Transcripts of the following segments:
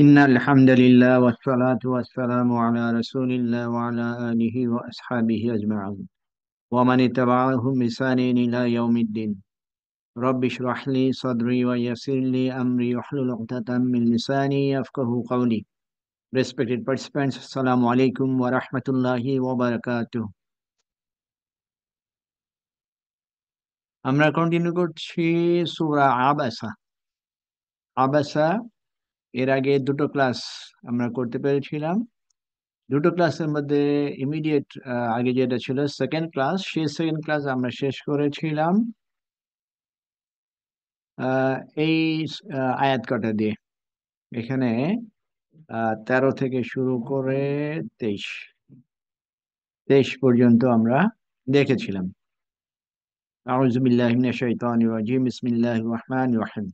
إن الحمد لله والصلاة والسلام على رسول الله وعلى آله وأصحابه أجمعين ومن اتبعهم بإحسان إلى يوم الدين. رب اشرح لي صدري ويسر لي أمري واحلل عقدة من لساني يفقه قولي. Respected participants, Assalamu alaikum wa rahmatullahi wa barakatuh. আমরা continue করছি সূরা আবাসা। আবাসা এর আগে দুটো ক্লাস আমরা করতে পেরেছিলাম। দুটো ক্লাসের মধ্যে ইমিডিয়েট আগে যেটা ছিল সেকেন্ড ক্লাস, সেই সেকেন্ড ক্লাস আমরা শেষ করেছিলাম আহ, এই আয়াত কটা দিয়ে। এখানে 13 থেকে শুরু করে 23 23 পর্যন্ত আমরা দেখেছিলাম। আউযু বিল্লাহি মিনাশ শাইতানির রাজিম, বিসমিল্লাহির রহমানির রহিম।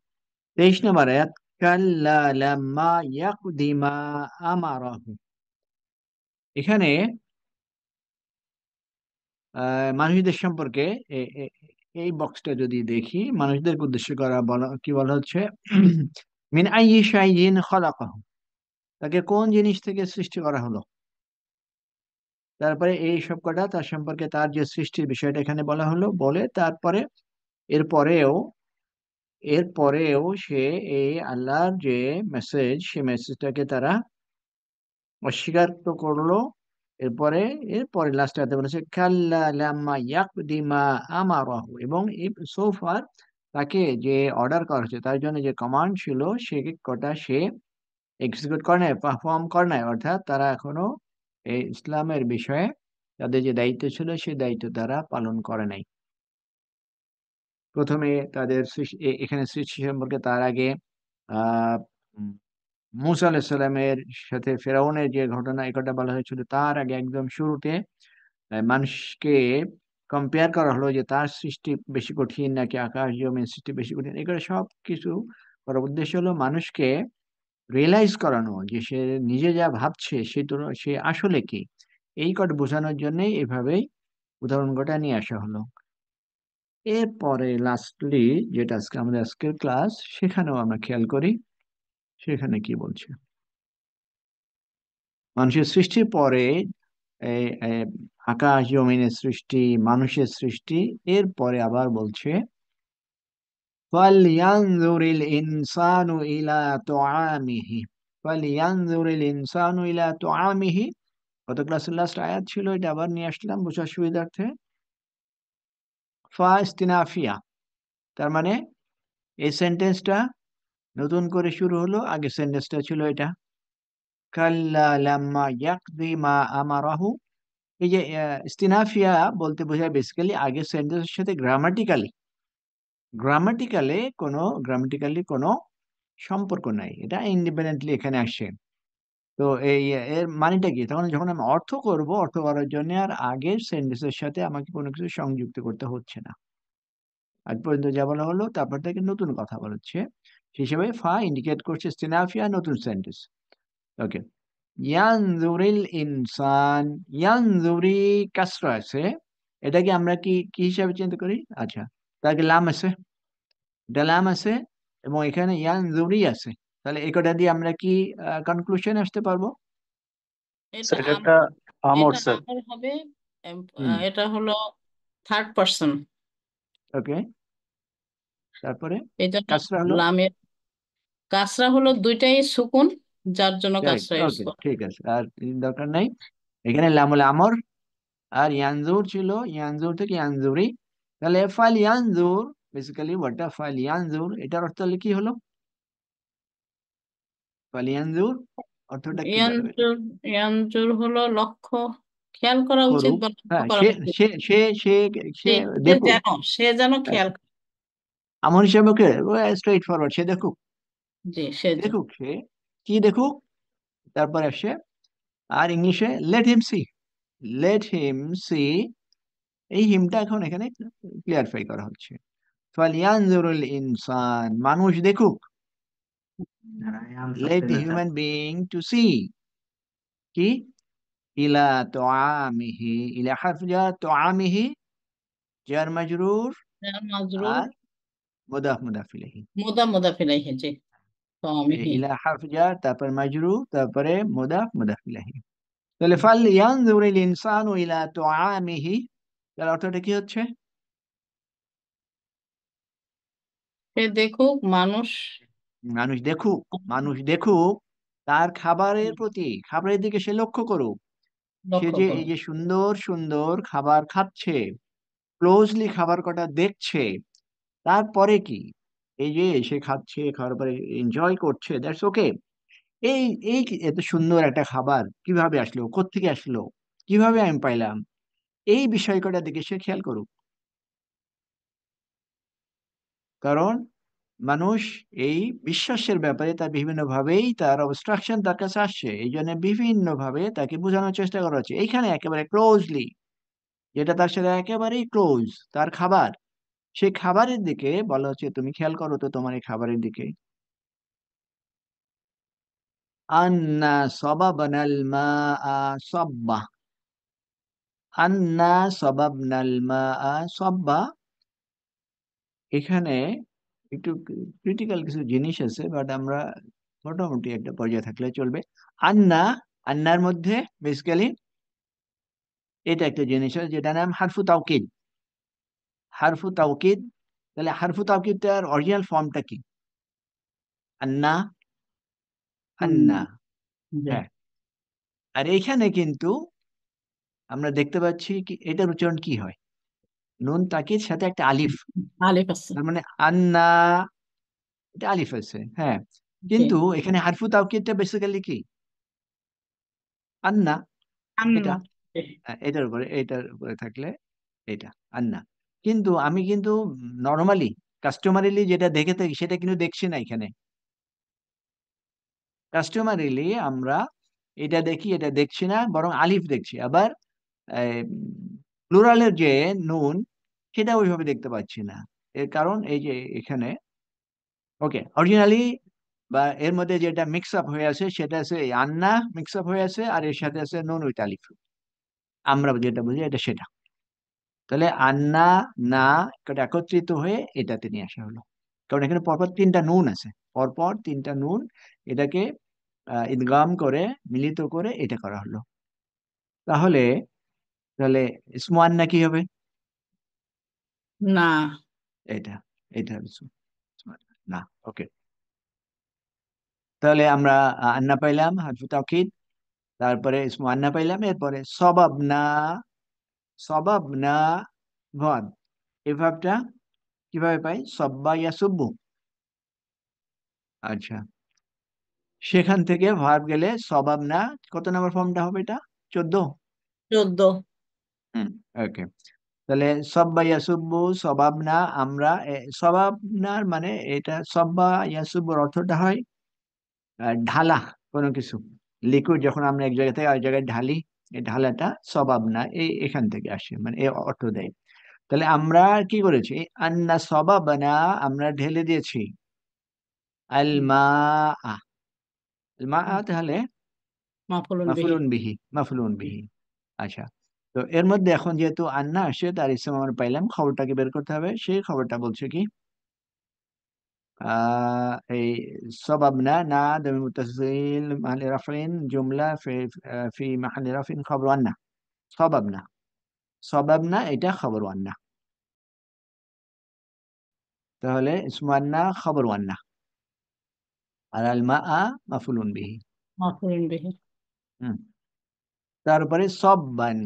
23 নম্বর আয়াত, কাল্লা লাম্মা ইয়াকদি মা আমারাহু। এখানে মানুষদের সম্পর্কে এ- এ- এই বক্সটা যদি দেখি, মানুষদেরকে উদ্দেশ্য করা বলা কি বলা হচ্ছে, মিন আইয়ি শাইইন খলাকাহু, তাকে কোন জিনিস থেকে সৃষ্টি করা হলো। তারপরে এই সব কটা তার সম্পর্কে, তার যে সৃষ্টির বিষয়টা এখানে বলা হলো, বলে তারপরে এরপরেও এরপরেও সে এই আল্লাহর যে মেসেজ, সে মেসেজটাকে তারা অস্বীকার তো করলো। এরপরে এরপরে লাস্ট আয়াতে বলেছে কাল্লা লাম্মা ইয়াকদি মা আমারাহু, এবং সো ফার তাকে যে অর্ডার করা হয়েছে, তার জন্য যে কমান্ড ছিল, সে কটা সে এক্সিকিউট করে নাই, পারফর্ম করে নাই। অর্থাৎ তারা এখনো এই ইসলামের বিষয়ে তাদের যে দায়িত্ব ছিল, সেই দায়িত্ব তারা পালন করে নাই। প্রথমে তাদের এখানে সৃষ্টি সম্পর্কে তার আগে আহ মুসা আলাহিসাল্লামের সাথে ফেরাউনের যে ঘটনা, এই কথা বলা হয়েছিল। তার আগে একদম শুরুতে মানুষকে কম্পেয়ার করা হলো যে তার সৃষ্টি বেশি কঠিন নাকি আকাশ জমিন সৃষ্টি বেশি কঠিন। এগুলো সব কিছু করার উদ্দেশ্য হলো মানুষকে রিয়েলাইজ করানো যে সে নিজে যা ভাবছে সে আসলে কি। এই কথা বোঝানোর জন্যই এভাবেই উদাহরণ কটা নিয়ে আসা হলো। এরপরে লাস্টলি যেটা আজকে আমাদের আজকের ক্লাস, সেখানেও আমরা খেয়াল করি সেখানে কি বলছে। মানুষের সৃষ্টির পরে এই এই আকাশ জমিনের সৃষ্টি, মানুষের সৃষ্টি, এরপরে আবার বলছে ফালইয়ানজুরিল ইনসানু ইলা তুআমিহি। ফালইয়ানজুরিল ইনসানু ইলা তুআমিহি। গত ক্লাসের লাস্ট আয়াত ছিল এটা, আবার নিয়ে আসলাম বোঝার সুবিধার্থে। ফা ইস্তিনাফিয়া, তার মানে এই সেন্টেন্সটা নতুন করে শুরু হলো। আগে সেন্টেন্সটা ছিল এটা, কাল্লা লাম্মা ইয়াকদি মা আমারাহু। এই যে ইস্তিনাফিয়া বলতে বোঝায় বেসিক্যালি আগের সেন্টেন্সের সাথে গ্রামাটিক্যালি কোনো সম্পর্ক নাই, এটা ইন্ডিপেন্ডেন্টলি এখানে আসে। তো এই এর মানেটা কি, তখন যখন আমি অর্থ করব, অর্থ করার জন্য আর আগের সেন্টেন্সের সাথে আমাকে কোনো কিছু সংযুক্ত করতে হচ্ছে না। আজ পর্যন্ত যা বলা হলো তারপর থেকে নতুন কথা বলা হচ্ছে, সেই হিসেবে ফা ইন্ডিকেট করছে স্টেনাফিয়া, নতুন সেন্টেন্স। ওকে। ইয়ানজুরিল ইনসান, ইয়ানজুরি কাসরা আছে, এটাকে আমরা কি কি হিসাবে চিন্তা করি? আচ্ছা, তাকে লাম আছে, এটা লাম আছে, এবং এখানে ইয়ানজুরি আছে। তাহলে এই কটা দিয়ে আমরা কি কনক্লুশন আসতে পারবো? এটা স্যার এটা আম একটা আমর এটা স্যার। আমার হবে। হুম। এটা হলো থার্ড পার্সন। ওকে, তারপরে এই জন্য কাসরা হলো। লামের কাসরা হলো দুইটাই সুকুন, যার জন্য কারেক্ট, কাসরা ইউজ ওকে, করা। ঠিক আছে, আর দরকার নাই। এখানে লামুল আমর, আর ইয়ানজুর ছিল, ইয়ানজুর থেকে ইয়ানজুরি। তাহলে ফাল ইয়ানজুর, বেসিক্যালি ওয়াটা ফাল ইয়ানজুর, এটার অর্থ হলে কি হলো? ফাল ইয়ানজুর অর্থটা কি দাঁড়াবে? ইয়ানজুর ইয়ানজুর হলো লক্ষ্য, খেয়াল করা উচিত করুক। বা লক্ষ্য হ্যাঁ, করা সে উচিত। সে সে সে সে সে সে দেখুক। যেন সে যেন হ্যাঁ, খেয়াল আমর হিসাবে স্ট্রেইট ফরওয়ার্ড, সে দেখুক। জি সে যে দেখুক সে, কি দেখুক? তারপরে আসে, আর ইংলিশে let him see, let him see. এই হিমটা এখন এখানে ক্লিয়ারিফাই করা হচ্ছে। ফালিয়ানজুরুল ইনসান, মানুষ দেখুক। Let the human being to see, কি? ইলা তুআমিহি, ইলা হারফ জার, তুআমিহি জার মাজরুর, মাজরুর আর মুদাফ মুদাফ ইলাইহি। মুদা মুদাফ ইলাইহি জি। طعامه। ইলা হারফ জার, তারপর মাজরু, তারপরে মুদাফ মুদাফ ইলাইহি। তাহলে ফাল ইয়ানজুরিল ইনসানু ইলা তুআমিহি, তার অর্থটা কি হচ্ছে? সে দেখুক মানুষ মানুষ দেখুক, মানুষ দেখুক তার খাবারের প্রতি, খাবারের দিকে সে লক্ষ্য করুক। সে লক্ষ্য যে এই করুন। যে সুন্দর সুন্দর খাবার খাচ্ছে, ক্লোজলি খাবার কটা দেখছে, তারপরে কি, এই যে সে খাচ্ছে, খাওয়ার পরে এনজয় করছে, দ্যাটস ওকে। এই এই এত সুন্দর একটা খাবার কিভাবে আসলো, কোত্থেকে আসলো, কিভাবে আমি পাইলাম, এই বিষয় কটার দিকে সে খেয়াল করুক। কারণ মানুষ এই বিশ্বাসের ব্যাপারে তার বিভিন্ন ভাবেই তার অবস্ট্রাকশন তার কাছে আসছে, এই জন্য বিভিন্ন ভাবে তাকে বোঝানোর চেষ্টা করা হচ্ছে। এইখানে একেবারে ক্লোজলি, যেটা তার সাথে একেবারেই ক্লোজ, তার খাবার, সেই খাবারের দিকে বলা হচ্ছে তুমি খেয়াল করো তো তোমার এই খাবারের দিকে। আন্না সবাবনাল মাআ সব্বা, আন্না সবাবনাল মাআ সব্বা। এখানে একটু ক্রিটিক্যাল কিছু জিনিস আছে, বাট আমরা মোটামুটি একটা পর্যায়ে থাকলে চলবে। আন্না, আন্নার মধ্যে বেসিক্যালি এটা একটা জিনিস আছে যেটা নাম হারফু তাওকিদ। হারফু তাওকিদ, তাহলে হারফু তাওকিদটার অরিজিনাল ফর্মটা কি? আন্না, হুম। আন্না। জি। হ্যাঁ, আর এইখানে কিন্তু আমরা দেখতে পাচ্ছি কি এটার উচ্চারণ কি হয়, নুন তাকিদ সাথে একটা আলিফ, আলিফ আছে। তার মানে আন্না, এটা আলিফ আছে, হ্যাঁ। জি। কিন্তু এখানে হারফু তাওকিদটা বেসিক্যালি কি? আন্না। এটা, আন্না। জি। এটার উপরে থাকলে এটা আন্না। কিন্তু আমি কিন্তু নর্মালি কাস্টমারিলি যেটা দেখে থাকি সেটা কিন্তু দেখছি না এখানে। কাস্টমারিলি আমরা এটা দেখি, এটা দেখছি না, বরং আলিফ দেখছি। আবার প্লুরালের যে নুন, সেটা ওইভাবে দেখতে পাচ্ছি না। এর কারণ এই যে এখানে, ওকে, অরিজিনালি বা এর মধ্যে যেটা মিক্স আপ হয়ে আছে সেটা আছে এই আন্না, মিক্স আপ হয়ে আছে, আর এর সাথে আছে নুন উইথ আলিফ। আমরা যেটা বুঝি এটা সেটা। তাহলে আন্না, না, এটা একত্রিত হয়ে এটাতে নিয়ে আসা হলো। কারণ এখানে পরপর তিনটা নুন আছে, পরপর তিনটা নুন, এটাকে ইদগাম করে, মিলিত করে এটা করা হলো। তাহলে তাহলে ইসমু আন্না কি হবে? না। এটা, এটা হলো ইসমু আন্না, না। ওকে, তাহলে আমরা আন্না পাইলাম হারফু তাওকিদ, তারপরে ইসমু আন্না পাইলাম, এরপরে সবাব না, সবাব না ভাব, এই ভাবটা কিভাবে পাই? সব্বা ইয়াসুব্বু। আচ্ছা, সেখান থেকে ভার্ব গেলে সবাব না, কত নম্বর ফর্মটা হবে এটা? 14। 14। হুম, ওকে। তাহলে সব্বা ইয়াসুব্বু, সবাব না, আমরা সবাব নার মানে এটা সব্বা ইয়াসুব্বুর অর্থটা হয় ঢালা কোনো কিছু, লিকুইড যখন আমরা এক জায়গা থেকে আরেক জায়গায় ঢালি, এই ঢালাটা সবাব না, এই এখান থেকে আসে, মানে এ অর্থ দেয়। তাহলে আমরা কি করেছি? আন্না সবাবনা, আমরা ঢেলে দিয়েছি আল মা, আল মা, তাহলে মাফুলুন বিহি। মাফুলুন বিহি, মাফুলুন বিহি। আচ্ছা, তো এর মধ্যে এখন যেহেতু আন্না আসে, তার ইসম আমরা পাইলাম, খবরটাকে বের করতে হবে। সেই খবরটা বলছে কি, এই সবাবনা না দমি মুতাসিল মাহালি রাফিন জুমলা ফি ফি মাহালি রাফিন খবর আন্না। সবাবনা, সবাবনা এটা খবর আন্না। তাহলে ইসম আন্না খবর আন্না, আর আল মা মাফুলুন বিহি। মাফুলুন বিহি। হুম, তারপরে সব্বান,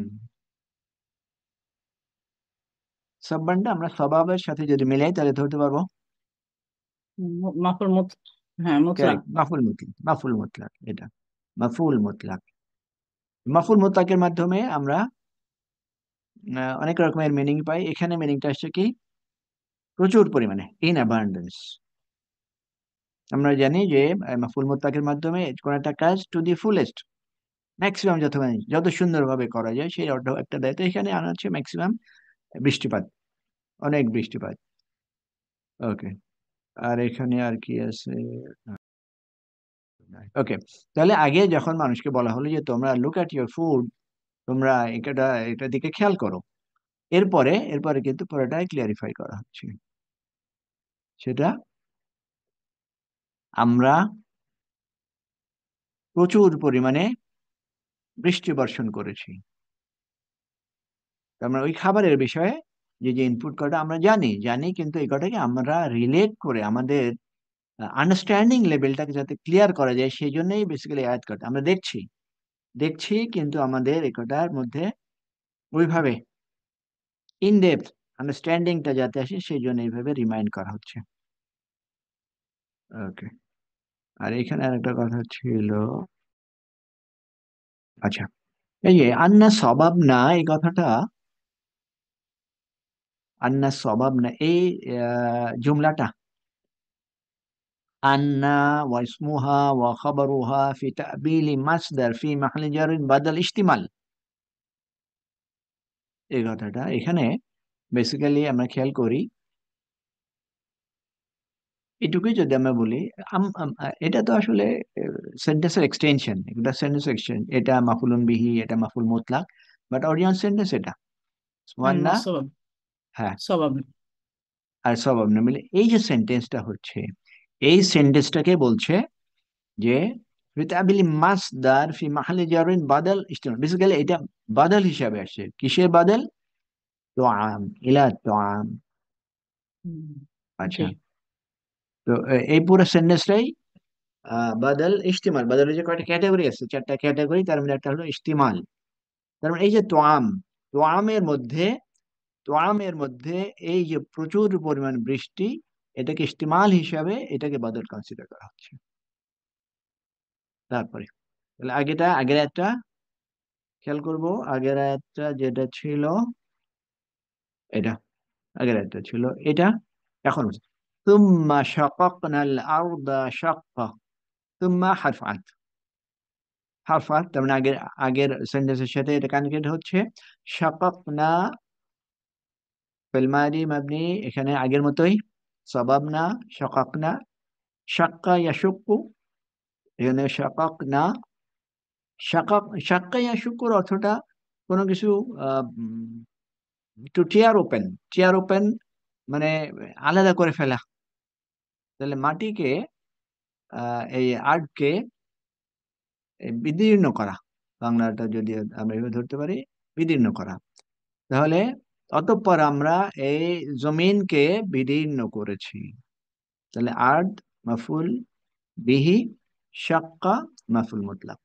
সব্বানটা আমরা সবাবের সাথে যদি মিলাই তাহলে ধরতে পারবো। মাফুল মুত, হ্যাঁ মুতলাক। কারেক্ট, মাফুল মুতলাক, মাফুল মুতলাক এটা, মাফুল মুতলাক। মাফুল মুতলাকের মাধ্যমে আমরা অনেক রকমের মিনিং পাই। এখানে মিনিংটা আসছে কি, প্রচুর পরিমাণে, ইন অ্যাবান্ডেন্স। আমরা জানি যে মাফুল মুতলাকের মাধ্যমে কোন একটা কাজ টু দি ফুলেস্ট, ম্যাক্সিমাম যত সুন্দরভাবে করা যায় সেই অর্থ একটা দেয়। তো এখানে আনা হচ্ছে ম্যাক্সিমাম বৃষ্টিপাত, অনেক বৃষ্টিপাত। ওকে, আর এখানে আর কি আছে? ওকে, তাহলে আগে যখন মানুষকে বলা হলো যে তোমরা লুক অ্যাট ইউর ফুড, তোমরা এটা দিকে খেয়াল করো, এরপরে এরপরে কিন্তু পুরোটাই ক্লিয়ারিফাই করা হচ্ছে। সেটা আমরা প্রচুর পরিমাণে বৃষ্টি বর্ষণ করেছি। তার মানে ওই খাবারের বিষয়ে যে যে ইনপুট কটা আমরা জানি জানি, কিন্তু এই কটাকে আমরা রিলেট করে আমাদের আন্ডারস্ট্যান্ডিং লেভেলটাকে যাতে ক্লিয়ার করা যায়, সেই জন্যই বেসিক্যালি আয়াত কটা আমরা দেখছি দেখছি, কিন্তু আমাদের এই কটার মধ্যে ওইভাবে ইন ডেপথ আন্ডারস্ট্যান্ডিংটা যাতে আসে, সেই জন্য এইভাবে রিমাইন্ড করা হচ্ছে। ওকে। আর এখানে আরেকটা কথা ছিল, আচ্ছা, এই যে আন্না সবাব না, এই কথাটা আন্না সবাব না, এই জুমলাটা আন্না ওয়াসমুহা ওয়া খাবারুহা ফি তাবিলি মাসদার ফি মাহলি জারিন বাদাল ইস্তিমাল, এই কথাটা এখানে বেসিক্যালি আমরা খেয়াল করি, এটুকুই যদি আমরা বলি, এটা তো আসলে সেন্টেন্সের এক্সটেনশন, এটা সেন্টেন্স এক্সটেনশন, এটা মাফুলুন বিহি, এটা মাফুল মুতলাক, বাট অরিজিনাল সেন্টেন্স এটা আন্না সুবহান্না। সবাব, হ্যাঁ, সবাব। আর সবাব না মিলে এই যে সেন্টেন্সটা হচ্ছে, এই সেন্টেন্সটাকে বলছে যে রিতাবিলি মাসদার ফি মাহালি জারিন বাদাল ইস্তেমাল, বেসিক্যালি এটা বাদল হিসাবে আসছে, কিসের বাদল? তোআম, ইলা তোআম। হুম, জি। আচ্ছা, তো এই পুরো সেন্টেন্সটাই বাদল ইস্তেমাল, বাদলের যে কয়টা ক্যাটাগরি আছে, চারটা ক্যাটাগরি, তার মধ্যে একটা হলো ইস্তেমাল। তার মানে এই যে তোয়াম, তোয়ামের মধ্যে তোয়ামের মধ্যে এই যে প্রচুর পরিমাণ বৃষ্টি, এটাকে ইস্তেমাল হিসাবে এটাকে বাদল কনসিডার করা হচ্ছে। তারপরে তাহলে আগের একটা খেয়াল করব, আগের একটা যেটা ছিল এটা, আগের একটা ছিল এটা, এখন তুম্মা শাকাকনাল আরদা শাক্কা, তুম্মা হারফ হারফা, তার মানে আগের আগের সেন্টেন্সের সাথে এটা কানেক্টেড হচ্ছে। শাকাকনা ফিল মাদি মাবনি, এখানে আগের মতোই সাবাবনা, শাকাকনা, শাক্কা ইয়াশুক্কু, এখানে শাকাকনা, শাক্কা ইয়াশুক্কুর অর্থটা কোনো কিছু টু টিয়ার ওপেন, টিয়ার ওপেন মানে আলাদা করে ফেলা। তাহলে মাটিকে এই আর্টকে বিদীর্ণ করা, বাংলাটা যদি আমরা এভাবে ধরতে পারি, বিদীর্ণ করা। তাহলে অতঃপর আমরা এই জমিনকে বিদীর্ণ করেছি। তাহলে আর্দ মাফুল বিহি, শাক্কা মাফুল মুতলাক।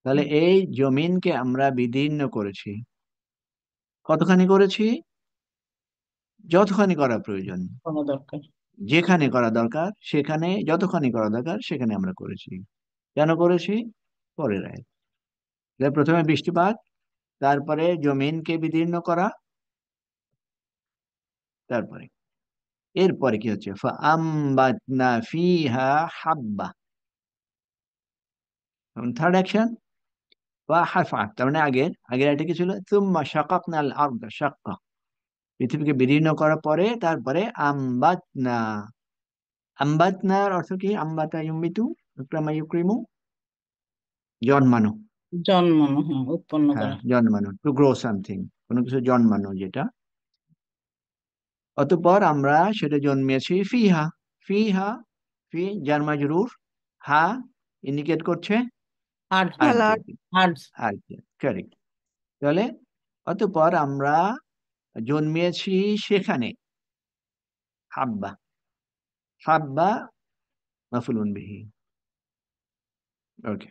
তাহলে হুম, এই জমিনকে আমরা বিদীর্ণ করেছি। কতখানি করেছি? যতখানি করা প্রয়োজন, কোনো দরকার। যেখানে করা দরকার সেখানে, যতখানি করা দরকার সেখানে আমরা করেছি। কেন করেছি? পরের আয়াত। তাহলে প্রথমে বৃষ্টিপাত, তারপরে জমিনকে বিদীর্ণ করা, তারপরে এরপরে কি হচ্ছে, ফাআমবাতনা ফিহা হাব্বা, থার্ড অ্যাকশন বা হারফা, তার মানে আগের এটা কি ছিল, তুম্মা শাকাকনাল আরদা শাক্কা, পৃথিবীকে বিদীর্ণ করার পরে তারপরে আম্বাতনা, আম্বাতনার অর্থ কি? আম্বাতা ইউমিতু, ইকরামা ইউক্রিমু, জন্মানো। জন্মানো, হ্যাঁ, উৎপন্ন হ্যাঁ, করা। জন্মানো, টু গ্রো সামথিং, কোনো কিছু জন্মানো যেটা। অতঃপর আমরা সেটা জন্মিয়েছি ফিহা, ফিহা, ফি জার মাজরুর, হা ইন্ডিকেট করছে আর আর্থকে, সালাদ। আর্থকে, কারেক্ট। তাহলে অতঃপর আমরা জন্মিয়েছি সেখানে, হাব্বা, হাব্বা মাফুলুন বিহি। ওকে,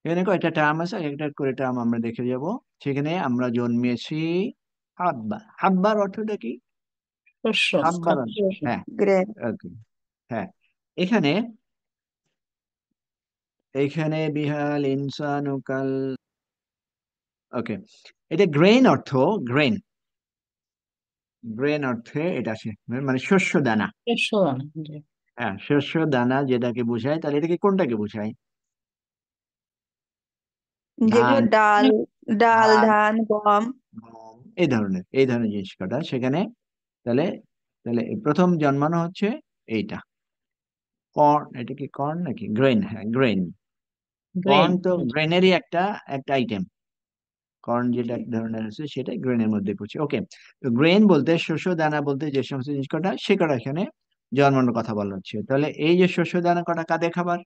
এখানে কয়টা টার্ম আছে, একটা করে টার্ম আমরা দেখে যাব। সেখানে আমরা জন্মিয়েছি হাব্বা, হাব্বার অর্থটা কি? শস্য, হাব্বার খাদ্য অর্থ, শস্য। হ্যাঁ, গ্রেন। ওকে, হ্যাঁ। এখানে এখানে বিহাল ইনসানু কাল, ওকে, এটা গ্রেন অর্থ, গ্রেন, গ্রেন অর্থে এটা আসে, মানে শস্য দানা। শস্য দানা, জি। হ্যাঁ, শস্য দানা যেটাকে বোঝায়, তাহলে এটাকে কোনটাকে বোঝায়? যেগুলো ধান, ডাল, ডাল, ভাত, ধান, গম। গম, এই ধরনের জিনিস কটা সেখানে। তাহলে তাহলে প্রথম জন্মানো হচ্ছে এইটা, কর্ন, এটা কি কর্ন নাকি গ্রেন? হ্যাঁ, গ্রেন। গ্রেন। কর্ন তো গ্রেনেরই একটা একটা আইটেম, কর্ন যেটা এক ধরনের আছে সেটাই গ্রেনের মধ্যে পড়ছে। ওকে, তো গ্রেন বলতে শস্য দানা বলতে যে সমস্ত জিনিস কটা সে কটা এখানে জন্মানোর কথা বলা হচ্ছে, তাহলে এই যে শস্য দানা কটা কাদের খাবার?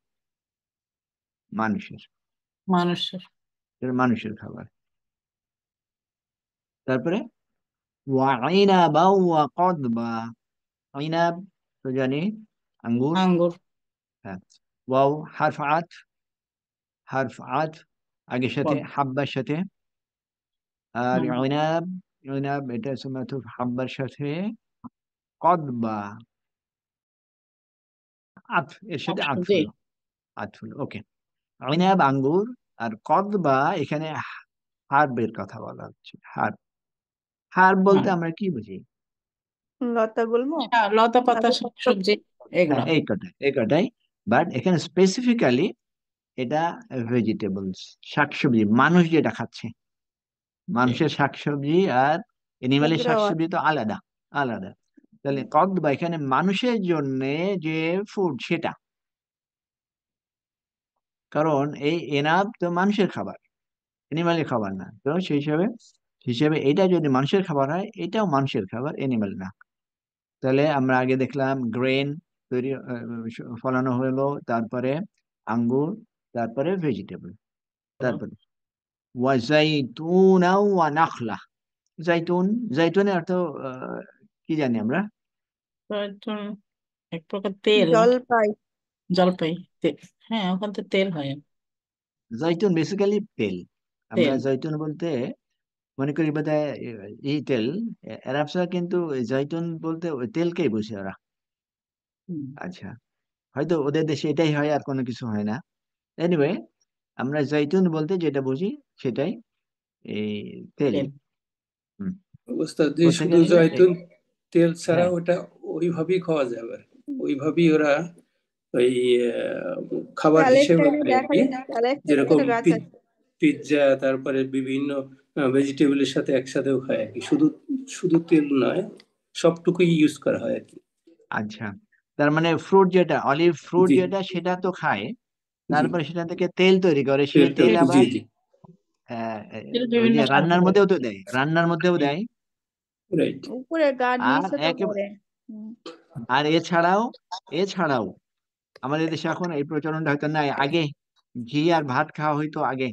মানুষের। মানুষের। এটা মানুষের খাবার। তারপরে ওয়াইনাবা ওয়া কদবা। আইনাব তো জানি, আঙ্গুর। আঙ্গুর। হ্যাঁ। ওয়াও হারফ আত, হারফ আত আগের সাথে, পদ। হাব্বার সাথে। আর হুম। ইনাব, ইনাব এটা সুমাতুফ হাব্বার সাথে, কদবা আত এর সাথে আত শাকসবজি। হলো, আত হলো, ওকে। ইনাব আঙ্গুর, আর কদবা এখানে হার্বের কথা বলা হচ্ছে, হার্ব। হার্ব বলতে হ্যাঁ, আমরা কি বুঝি? লতা গুল্ম। লতা পাতা তারপর শাকসবজি হ্যাঁ এগুলো। এই কটাই, এই কটাই। বাট এখানে স্পেসিফিক্যালি এটা ভেজিটেবলস, শাকসবজি, মানুষ যেটা খাচ্ছে, মানুষের শাকসবজি আর এনিম্যালের উগ্রওয়াদ। শাকসবজি তো আলাদা, আলাদা। তাহলে কদবা এখানে মানুষের জন্য যে ফুড সেটা, কারণ এই এনাব তো মানুষের খাবার, এনিম্যালের খাবার না, তো সেই হিসাবে, হিসেবে এটা যদি মানুষের খাবার হয়, এটাও মানুষের খাবার, এনিম্যাল না। তাহলে আমরা আগে দেখলাম গ্রেন তৈরি, ফলানো হলো, তারপরে আঙ্গুর, তারপরে ভেজিটেবল, তারপরে ওয়াজাইতুনা ওয়া নাখলা। জাইতুন, জাইতুনের অর্থ আহ, কি জানি আমরা? তো একটু এক প্রকার তেল। জলপাই। জলপাই। তেল। হ্যাঁ, ওখান থেকে তেল হয়। জাইতুন বেসিক্যালি তেল। আমরা তেল। জাইতুন বলতে মনে করি বোধহয় এই তেল, আরবরা কিন্তু এই জাইতুন বলতে ওই তেলকেই বুঝে ওরা। হুম, আচ্ছা, হয়তো ওদের দেশে এটাই হয় আর কোনো কিছু হয় না। এনিওয়ে, আমরা জাইতুন বলতে যেটা বুঝি সেটাই এই তেলই। তেল। হুম। ওস্তাদ যে কোথেকে শুধু নিল জয়তুন তেল ছাড়া হ্যাঁ। ওটা ওইভাবেই খাওয়া যাবে, ওইভাবেই ওরা ওই খাবার হিসেবে প্যালেস্টাইনে খায় আর দেখা কি। যায়, প্যালেস্টাইনে যেরকম কিন্তু গাছ আছে। পিৎজা, তারপরে বিভিন্ন ভেজিটেবলের সাথে একসাথেও খায় আর কি, শুধু শুধু তেল নয়, সবটুকুই ইউজ করা হয় আর কি। আচ্ছা, তার মানে ফ্রুট যেটা, অলিভ ফ্রুট জি যেটা, সেটা তো খায়, জি, তারপরে সেটা থেকে তেল তৈরি করে, সে তেল তেল তৈরি, জি আবার জি, তেল ওই বিভিন্ন যে কাজে রান্নার লাগে। মধ্যেও তো দেয়, রান্নার মধ্যেও দেয়। রাইট। উপরে আর গার্নিশও তো এক, করে। হুম। আর এছাড়াও, এছাড়াও আমাদের দেশে এখন এই প্রচলনটা হয়তো নাই, আগে ঘি আর ভাত খাওয়া হইতো আগে,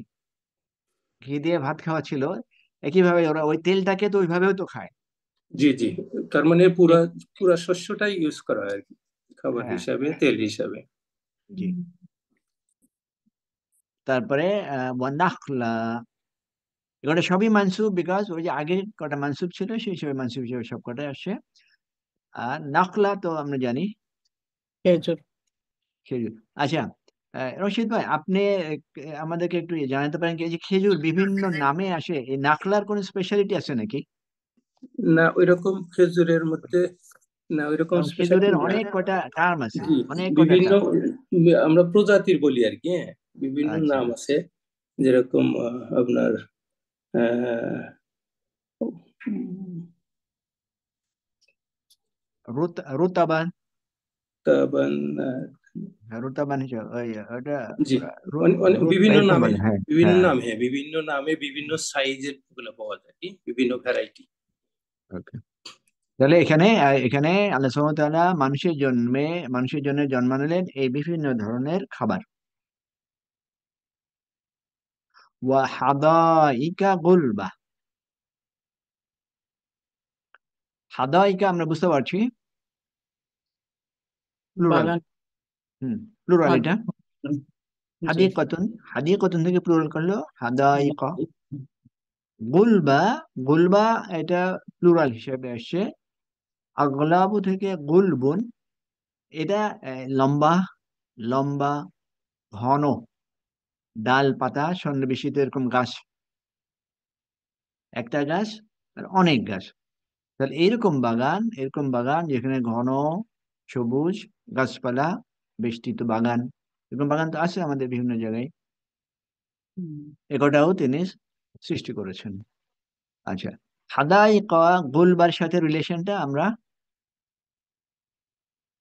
ঘি দিয়ে ভাত খাওয়া ছিল, একইভাবে ওরা ওই তেলটাকে তো ওইভাবেও তো খায়। জি জি, তার মানে পুরা ঠিক। পুরা শস্যটাই ইউজ করা হয় আর কি, খাবার হ্যাঁ, হিসাবে, তেল হিসাবে। জি। হুম। তারপরে ওয়ান্নাখলা, এগুলো সবই মানসুব, বিকজ ওই যে আগে কটা মানসুব ছিল সেই হিসেবে মানসুব হিসেবে সব কটাই আসছে। আর নাখলা তো আমরা জানি খেজুর। খেজুর। আচ্ছা, রশিদ ভাই আপনি আমাদেরকে একটু জানাতে পারেন কি, এই যে খেজুর বিভিন্ন নামে আসে, এই নাখলার কোনো স্পেশালিটি আছে নাকি? না ওইরকম খেজুরের মধ্যে, না ওইরকম কারণ স্পেশালিটি খেজুরের না। অনেক কটা টার্ম আছে, জি, অনেক কটা বিভিন্ন টার্ম। আমরা প্রজাতির বলি আর কি, হ্যাঁ, বিভিন্ন আচ্ছা, নাম আছে। যেরকম আপনার আহ, রুতাবান, তাবান, রুতাবান হিসেবে ওটা জি, ওরা অনেক রুত বিভিন্ন এরকম নামে, বলে, হ্যাঁ। বিভিন্ন হ্যাঁ, নাম, হ্যাঁ, বিভিন্ন নামে বিভিন্ন সাইজের গুলো পাওয়া যায় কি, বিভিন্ন ভ্যারাইটি। ওকে। তাহলে এখানে এখানে আল্লাহ সুবহানাহু ওয়া তাআলা মানুষের জন্য জন্মালেন এই বিভিন্ন ধরনের খাবার। ওয়া হাদাইকা গুলবা, হাদাইকা আমরা বুঝতে পারছি প্লুরাল। বাগান। হুম, প্লুরাল এটা। বাগান। জি। হাদিকতুন, হাদিকতুন থেকে প্লুরাল করলো হাদাইকা। গুলবা, গুলবা এটা প্লুরাল হিসেবে আসছে। আগলাবু থেকে গুলবুন, এটা লম্বা, লম্বা, ঘন, ডাল পাতা সন্নিবেশিত এরকম গাছ, একটা গাছ আর অনেক গাছ। তাহলে এরকম বাগান, এরকম বাগান যেখানে ঘন সবুজ গাছপালা বেষ্টিত বাগান, এরকম বাগান তো আছে আমাদের বিভিন্ন জায়গায়, হুম। একটাও তিনি সৃষ্টি করেছেন। আচ্ছা, হাদাইকা গুলবার সাথে রিলেশনটা আমরা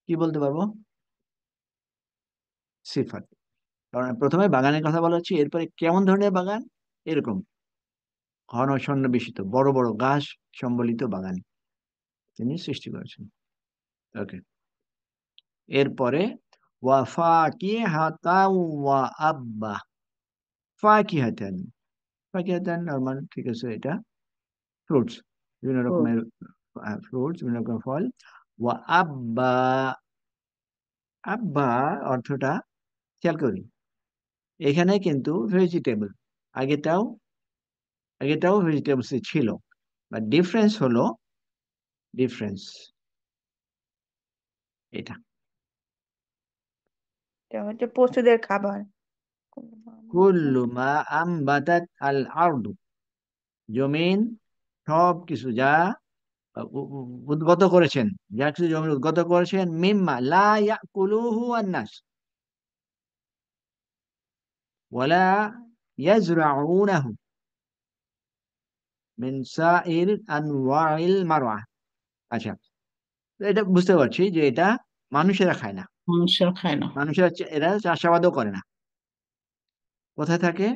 কি বলতে পারবো? সিফাত। কারণ প্রথমে বাগানের কথা বলা হচ্ছে, এরপরে কেমন ধরনের বাগান? এরকম ঘন সন্নিবেশিত বড় বড় গাছ সম্বলিত বাগান তিনি সৃষ্টি করেছেন। ওকে। এরপরে ওয়া ফাকিহাতাও ওয়া আব্বা, ফাকিহাতান, ফাকিহাতান নরমাল, ঠিক আছে, এটা ফ্রুটস, বিভিন্ন ও রকমের ফ্রুটস, বিভিন্ন রকমের ফল। ওয়া আব্বা, আব্বা অর্থটা খেয়াল করি, এখানে কিন্তু ভেজিটেবল, আগেটাও আগেটাও ভেজিটেবলস ছিল, বাট ডিফারেন্স হলো, ডিফারেন্স এটা। এটা হচ্ছে পশুদের খাবার। কুল্লু মা আমবাতাত আল আরদু, জমিন সব কিছু যা উদ্গত করেছেন, যা কিছু জমিন উদ্গত করেছেন, মিম্মা লা ইয়াকুলুহু আন-নাস ওয়ালা ইয়াজরাউনাহু মিন সাইর আনওয়াইল মারওয়া। আচ্ছা, তো এটা বুঝতে পারছি যে এটা মানুষেরা খায় না, মানুষের খায় না। মানুষেরা এরা চাষাবাদও করে না। কোথায় থাকে?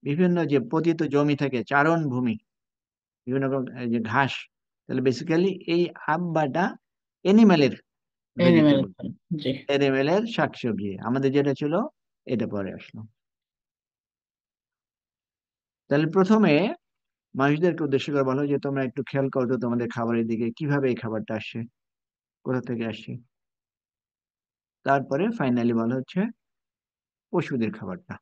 বিভিন্ন যে পতিত জমি থাকে, চারণ ভূমি, বিভিন্ন রকম এই যে ঘাস, তাহলে বেসিক্যালি এই আব্বাটা এনিম্যালের এনিম্যাল, ভেজিটেবল, জি। এনিম্যালের শাকসবজি। আমাদের যেটা ছিল এটা পরে আসলো। তাহলে প্রথমে মানুষদেরকে উদ্দেশ্য করে বলা হয় যে তোমরা একটু খেয়াল করো তো তোমাদের খাবারের দিকে, কিভাবে এই খাবারটা আসছে, কোথা থেকে আসছে। তারপরে ফাইনালি বলা হচ্ছে পশুদের খাবারটা,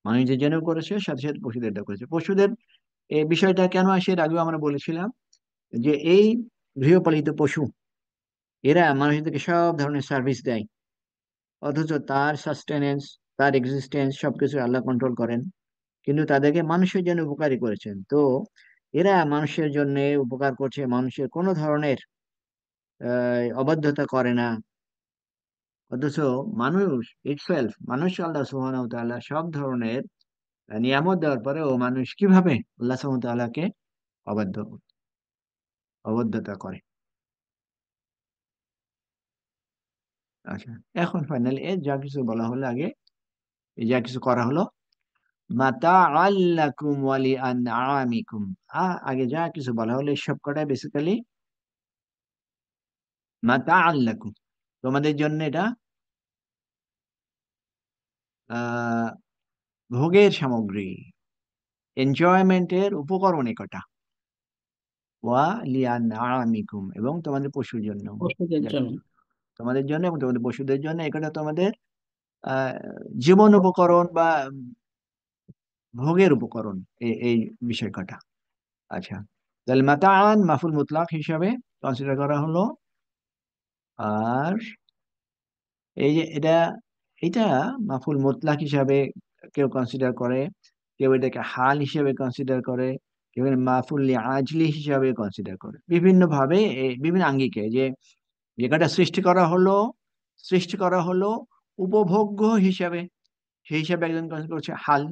মানুষদের জন্য করেছে, সাথে সাথে পশুদেরটা করেছে। পশুদের এই বিষয়টা কেন আসে এর আগেও আমরা বলেছিলাম যে এই গৃহপালিত পশু এরা মানুষদেরকে সব ধরনের সার্ভিস দেয়, অথচ তার সাস্টেনেন্স, তার এক্সিস্টেন্স সবকিছু আল্লাহ কন্ট্রোল করেন, কিন্তু তাদেরকে মানুষের জন্য উপকারী করেছেন। তো এরা মানুষের জন্য উপকার করছে, মানুষের কোনো ধরনের অবাধ্যতা করে না, অথচ মানুষ ইটসেলফ, মানুষ আল্লাহ সুবহানাহু ওয়া তাআলা সব ধরনের নিয়ামত দেওয়ার পরে ও মানুষ কিভাবে আল্লাহ সুবহানাহু ওয়া তাআলাকে অবাধ্য, অবাধ্যতা করে। আচ্ছা, এখন ফাইনালি যা কিছু বলা হলো আগে, এই যা কিছু করা হলো, মাতাআল লাকুম ওয়া লিআনআমিকুম, আগে যা কিছু বলা হলো এই সব কটাই বেসিক্যালি মাতাআল লাকুম, তোমাদের জন্য এটা আহ ভোগের সামগ্রী, এনজয়মেন্টের উপকরণ এ কটা। ওয়া লিআনআমিকুম, এবং তোমাদের পশুর জন্য, পশুদের যা জন্য। কিছু তোমাদের জন্য এবং তোমাদের পশুদের জন্য, এ কটা তোমাদের আহ জীবন উপকরণ বা ভোগের উপকরণ, এই বিষয় কটা। আচ্ছা, তাহলে মাতাআন মাফুল মুতলাক হিসাবে কনসিডার করা হলো। আর এই যে এটা, এটা মাফুল মুতলাক হিসাবে কেউ কনসিডার করে, কেউ এটাকে হাল হিসেবে কনসিডার করে, কেউ মাফুল আজলি হিসাবে কনসিডার করে, বিভিন্ন ভাবে বিভিন্ন আঙ্গিকে, যে যেটা সৃষ্টি করা হলো, সৃষ্টি করা হলো উপভোগ্য হিসাবে, সেই হিসাবে একজন কনসিডার করছে হাল,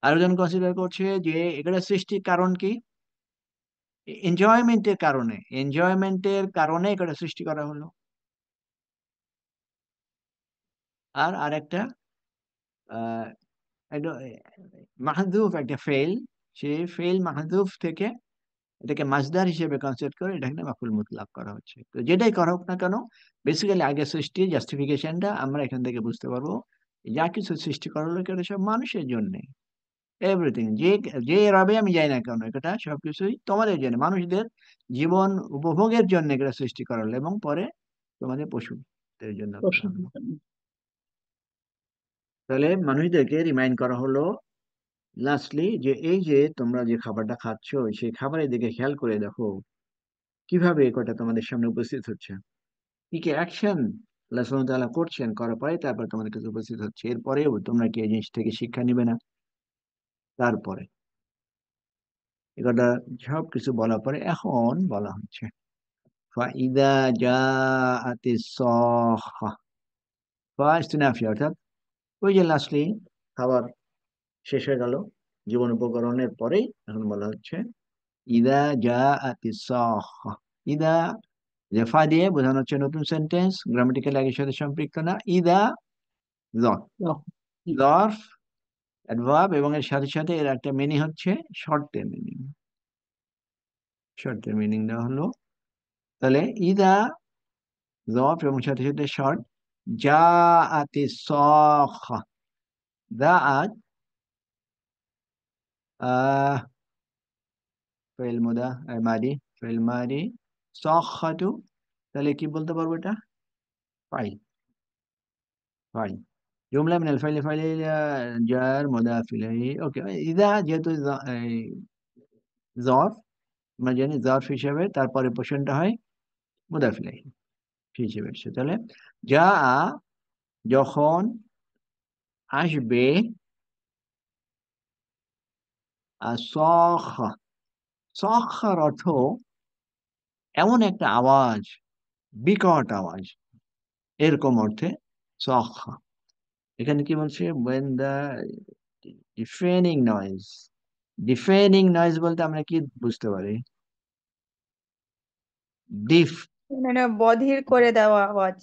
আরেকজন কনসিডার করছে যে এটা সৃষ্টির কারণ কি, এনজয়মেন্টের কারণে, এনজয়মেন্টের কারণে এটা সৃষ্টি করা হলো। আর আরেকটা আহ একটা মাহদুফ, একটা ফেল, সেই ফেল মাহদুফ থেকে এটাকে মাজদার হিসেবে কনসিডার করে এটাকে মাফুল মুতলাক করা হচ্ছে। তো যেটাই করা হোক না কেন, বেসিক্যালি আগে সৃষ্টি জাস্টিফিকেশনটা আমরা এখান থেকে বুঝতে পারবো, যা কিছু সৃষ্টি করা হলো এটা সব মানুষের জন্য, এভরিথিং, যে যে রবে আমি যাই না কেন, এটা সবকিছুই তোমাদের জন্য, মানুষদের জীবন উপভোগের জন্য এটা সৃষ্টি করা হলো, এবং পরে তোমাদের পশুদের জন্য করা পশুদের হলো। জন্য। তাহলে মানুষদেরকে রিমাইন্ড করা হলো লাস্টলি যে এই যে তোমরা যে খাবারটা খাচ্ছ, সেই খাবারের দিকে খেয়াল করে দেখো কিভাবে এ কটা তোমাদের সামনে উপস্থিত হচ্ছে, কি কি অ্যাকশন আল্লাহ সুবহানাহু ওয়া তাআলা করছেন, করার পরে তারপর তোমাদের কাছে উপস্থিত হচ্ছে, এরপরেও তোমরা কি এই জিনিস থেকে শিক্ষা নিবে না? তারপরে এটা সব কিছু বলার পরে এখন বলা হচ্ছে ফাইদা জাআতিস সাখা, ফার্স্ট নাফি, অর্থাৎ ওই যে লাস্টলি খাবার শেষ হয়ে গেল জীবন উপকরণের পরেই এখন বলা হচ্ছে ইদা জাআতিস সাখা। ইদা যে ফা দিয়ে বোঝানো হচ্ছে নতুন সেন্টেন্স, গ্রামাটিক্যাল আগের সাথে সম্পৃক্ত না। ইদা জফ, জফ অ্যাডভার্ব, এবং এর সাথে সাথে এর একটা মিনিং হচ্ছে শর্তের মিনিং। শর্তের মিনিং দেওয়া হলো তাহলে ইদা জফ এবং সাথে সাথে শর্ট, যা আতি সখা, দা আত আহ ফেল মুদা মাদি, ফেল মাদি সখাতু, তাহলে কি বলতে পারবো এটা? ফাইল, ফাইল জুমলা মিনাল ফাইল, ফাইল জার মুদাফ ইলাইহি। ওকে, ইদা যেহেতু জরফ, আমরা জানি জরফ হিসাবে তারপরে পোর্শনটা হয় মুদাফ ইলাইহি হিসেবে এসেছে। তাহলে যা যখন আসবে, আর সখা, সখার অর্থ এমন একটা আওয়াজ, বিকট আওয়াজ, এরকম অর্থে সখা। এখানে কি বলছে? when the deafening noise, deafening noise বলতে আমরা কি বুঝতে পারি? ডিফ, মানে বধির করে দেওয়া আওয়াজ।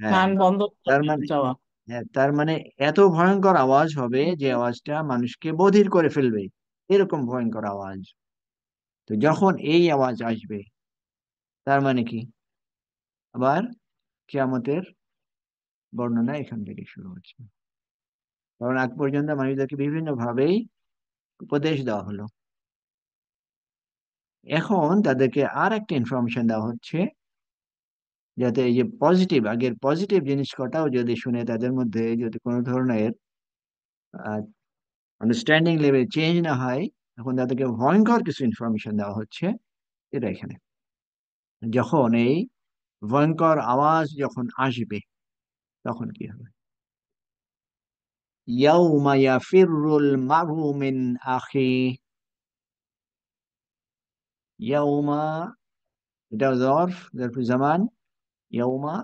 হ্যাঁ, কান বন্ধ তার মানে, যাওয়া। হ্যাঁ তার মানে এত ভয়ঙ্কর আওয়াজ হবে যে আওয়াজটা মানুষকে বধির করে ফেলবে, এরকম ভয়ঙ্কর আওয়াজ। তো যখন এই আওয়াজ আসবে, তার মানে কি? আবার কিয়ামতের বর্ণনা এখান থেকে শুরু হচ্ছে। কারণ আগ পর্যন্ত মানুষদেরকে বিভিন্ন ভাবেই উপদেশ দেওয়া হলো, এখন তাদেরকে আর একটা ইনফরমেশন দেওয়া হচ্ছে, যাতে এই যে পজিটিভ, আগের পজিটিভ জিনিস কটাও যদি শুনে তাদের মধ্যে যদি কোনো ধরনের আন্ডারস্ট্যান্ডিং লেভেল চেঞ্জ না হয়, এখন তাদেরকে ভয়ঙ্কর কিছু ইনফরমেশন দেওয়া হচ্ছে। এটা এখানে যখন এই ভয়ঙ্কর আওয়াজ যখন আসবে, তখন কি হবে? ইয়াউমা ইয়াফিরুল মারউ মিন আখি, ইয়াউমা এটা জরফ, জরফ জামান, ইয়াউমা।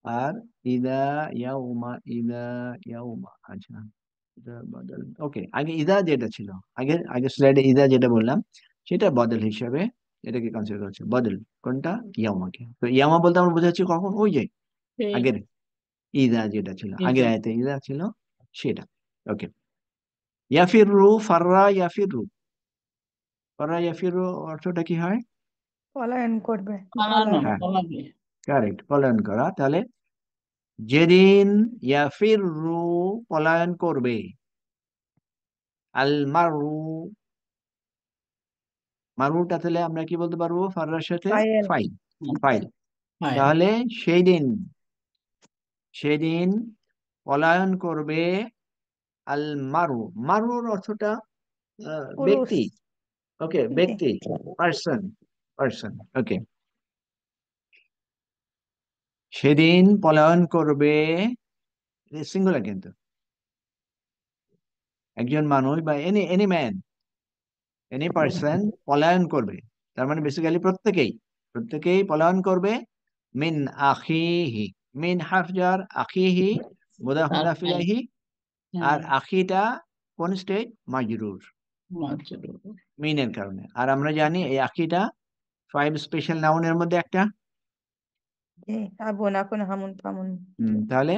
আর ইদা, ইয়াউমা ইদা, ইয়াউমা, আচ্ছা এটা বদল। ওকে, আগে ইদা যেটা ছিল, আগে আগে স্লাইডে ইদা যেটা বললাম সেটা বদল হিসাবে এটাকে কনসিডার করছে। বদল কোনটা? ইয়াউমাকে। তো ইয়ামা বলতে আমরা বোঝাচ্ছি কখন? ওই যে এই আগের ইদা যেটা ছিল, আগের ইদা। আয়াতে ইদা ছিল সেটা। ওকে, ইয়াফিরু, ফাররা ইয়াফিরু, ফাররা ইয়াফিরু অর্থটা কি হয়? পলায়ন করবে, পালানো, পলায়ন। হ্যাঁ, পলাবে। কারেক্ট, পলায়ন করা। তাহলে যেদিন ইয়াফিরু পলায়ন করবে, আল মারু, মারুটা তাহলে আমরা কি বলতে পারবো ফাররার সাথে? পায়েল। ফাইল, হুম, ফাইল। হয়। তাহলে সেই দিন, সেদিন পলায়ন করবে আল মারু, মারুর অর্থটা পুরুষ। ব্যক্তি। ওকে, ব্যক্তি, পার্সন, পার্সন। ওকে, সেদিন পলায়ন করবে, সিঙ্গুলার কিন্তু, একজন মানুষ বা any any man, any person পলায়ন করবে। তার মানে বেসিক্যালি প্রত্যেকেই, প্রত্যেকেই পলায়ন করবে। মিন আখিহি, মিন হাফজার, আখিহি মুদাফ তার মুদাফ ভাই। ইলাইহি। আর হ্যাঁ, আখিটা কোন স্টেট? মাজরুর, মাজরুর। মিনের কারণে। আর আমরা জানি এই আখিটা ফাইভ স্পেশাল নাউনের মধ্যে একটা। যে আবুন, এখন হামুন ফামুন। তাহলে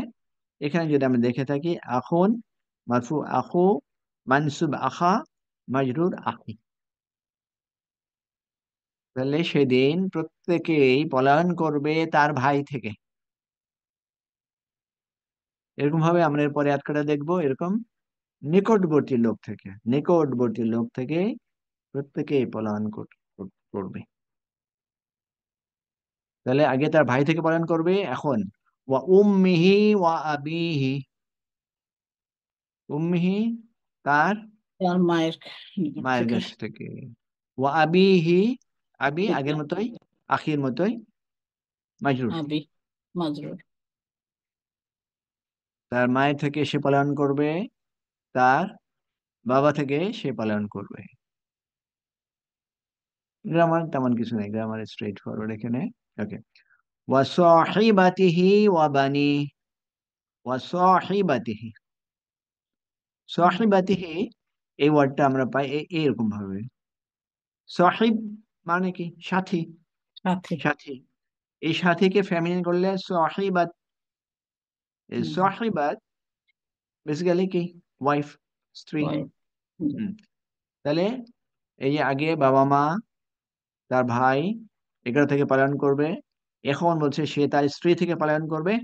এখানে যদি আমরা দেখে থাকি, আখুন মারফু, আখু মানসুব, আখা মাজরুর, আখি। তাহলে সেদিন প্রত্যেকেই পলায়ন করবে তার ভাই থেকে। এরকম ভাবে আমরা এরপরে আটকাটা দেখবো, এরকম নিকটবর্তী লোক থেকে, নিকটবর্তী লোক থেকে প্রত্যেকেই পলায়ন করবে। তাহলে আগে তার ভাই থেকে পলায়ন করবে, এখন ওয়া উম্মিহি ওয়া আবিহি, উম্মিহি তার তার মায়ের নিকট মায়ের থেকে। কাছ থেকে, ওয়া আবিহি, আবি আগের পিতা, মতোই, আখির মতোই মাজরুর। আবি, মাজরুর। তার মায়ের থেকে সে পলায়ন করবে, তার বাবা থেকে সে পলায়ন করবে। গ্রামার তেমন কিছু নেই, গ্রামার স্ট্রেট ফরওয়ার্ড এখানে। ওকে, ওয়া সাহিবাতিহি ওয়া বানি, ওয়া সাহিবাতিহি, সাহিবাতিহি এই ওয়ার্ডটা আমরা পাই এইরকম ভাবে। সাহিব মানে কি? সাথী, সাথী। সাথী। এই সাথীকে ফেমিনিন করলে সাহিবাত। এই হুম, সাহিবাত বেসিক্যালি কি? ওয়াইফ, স্ত্রী। wife, হুম, হুম, তাহলে এই যে আগে বাবা মা, তার ভাই, এগুলো থেকে পলায়ন করবে। এখন বলছে সে তার স্ত্রী থেকে পলায়ন করবে।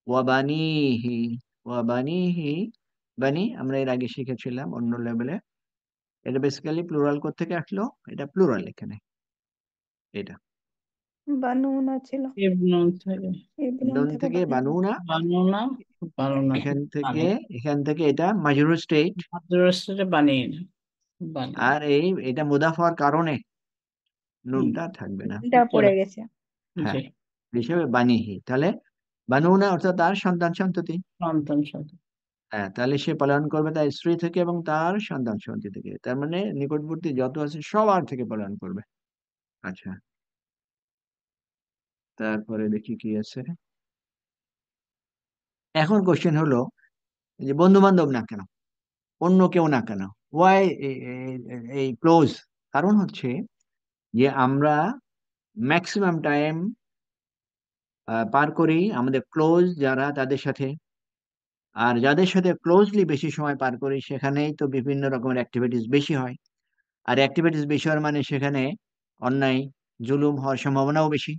ওয়াবানিহি, ওয়াবানিহি, বানি আমরা এর আগে শিখেছিলাম অন্য লেভেলে। এটা বেসিক্যালি প্লুরাল থেকে আসলো, এটা প্লুরাল এখানে, এটা বানুনা ছিল, ইবনুন থেকে ইবনুন নুন থেকে থেকে বানিয়ে। বানুনা। বানুনা, বানুনা এখান থেকে বানিয়ে এখান থেকে এটা মাজরুর স্টেট। মাদ্রাসাটা বানিয়ে না, বানিয়ে। আর এটা মুদাফ হওয়ার কারণে হুম, নুনটা থাকবে না। নুনটা পড়ে চলো। গেছে। হ্যাঁ, জি, হিসেবে বানিহি, তাহলে বানুনা অর্থাৎ তার সন্তান সন্ততি। সন্তান সাথে। হ্যাঁ, তাহলে সে পালন করবে তার স্ত্রী থেকে এবং তার সন্তান সন্ততি থেকে, তার মানে নিকটবর্তী যত আছে সবার থেকে পালন করবে। আচ্ছা, তারপরে দেখি কি আছে। এখন কোশ্চেন হলো যে বন্ধু বান্ধব না কেন, অন্য কেউ না কেন, ওয়াই এই ক্লোজ? কারণ হচ্ছে যে আমরা ম্যাক্সিমাম টাইম পার করি আমাদের ক্লোজ যারা তাদের সাথে। আর যাদের সাথে ক্লোজলি বেশি সময় পার করি সেখানেই তো বিভিন্ন রকমের অ্যাক্টিভিটিস বেশি হয়। আর অ্যাক্টিভিটিস বেশি হওয়ার মানে সেখানে অন্যায় জুলুম হওয়ার সম্ভাবনাও বেশি।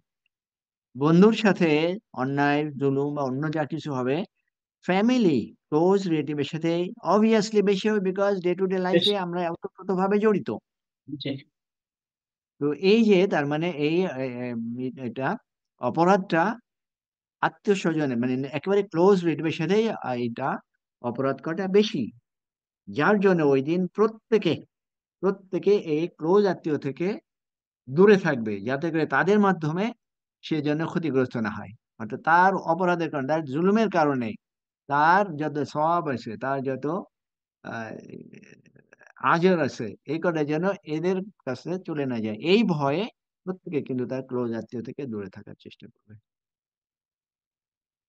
বন্ধুর সাথে অন্যায় জুলুম বা অন্য যা কিছু হবে ফ্যামিলি ক্লোজ রিলেটিভের সাথে অবভিয়াসলি বেশি হবে, বিকজ ডে টু ডে বেশ, লাইফে আমরা ওতপ্রোতভাবে জড়িত। জি, তো এই যে তার মানে এটা অপরাধটা আত্মীয় স্বজনের মানে একেবারে ক্লোজ রিলেটিভের সাথেই এটা অপরাধ করাটা বেশি। যার জন্য ওই দিন প্রত্যেকে প্রত্যেকে এই ক্লোজ আত্মীয় থেকে দূরে থাকবে, যাতে করে তাদের মাধ্যমে সে যেন ক্ষতিগ্রস্ত না হয়। অর্থাৎ তার অপরাধের কারণে, তার জুলুমের কারণে তার যত সওয়াব আছে, তার যত আহ, আজর আছে, এই কটা যেন এদের কাছে চলে না যায়, এই ভয়ে প্রত্যেকে কিন্তু তার ক্লোজ আত্মীয় থেকে দূরে থাকার চেষ্টা করবে।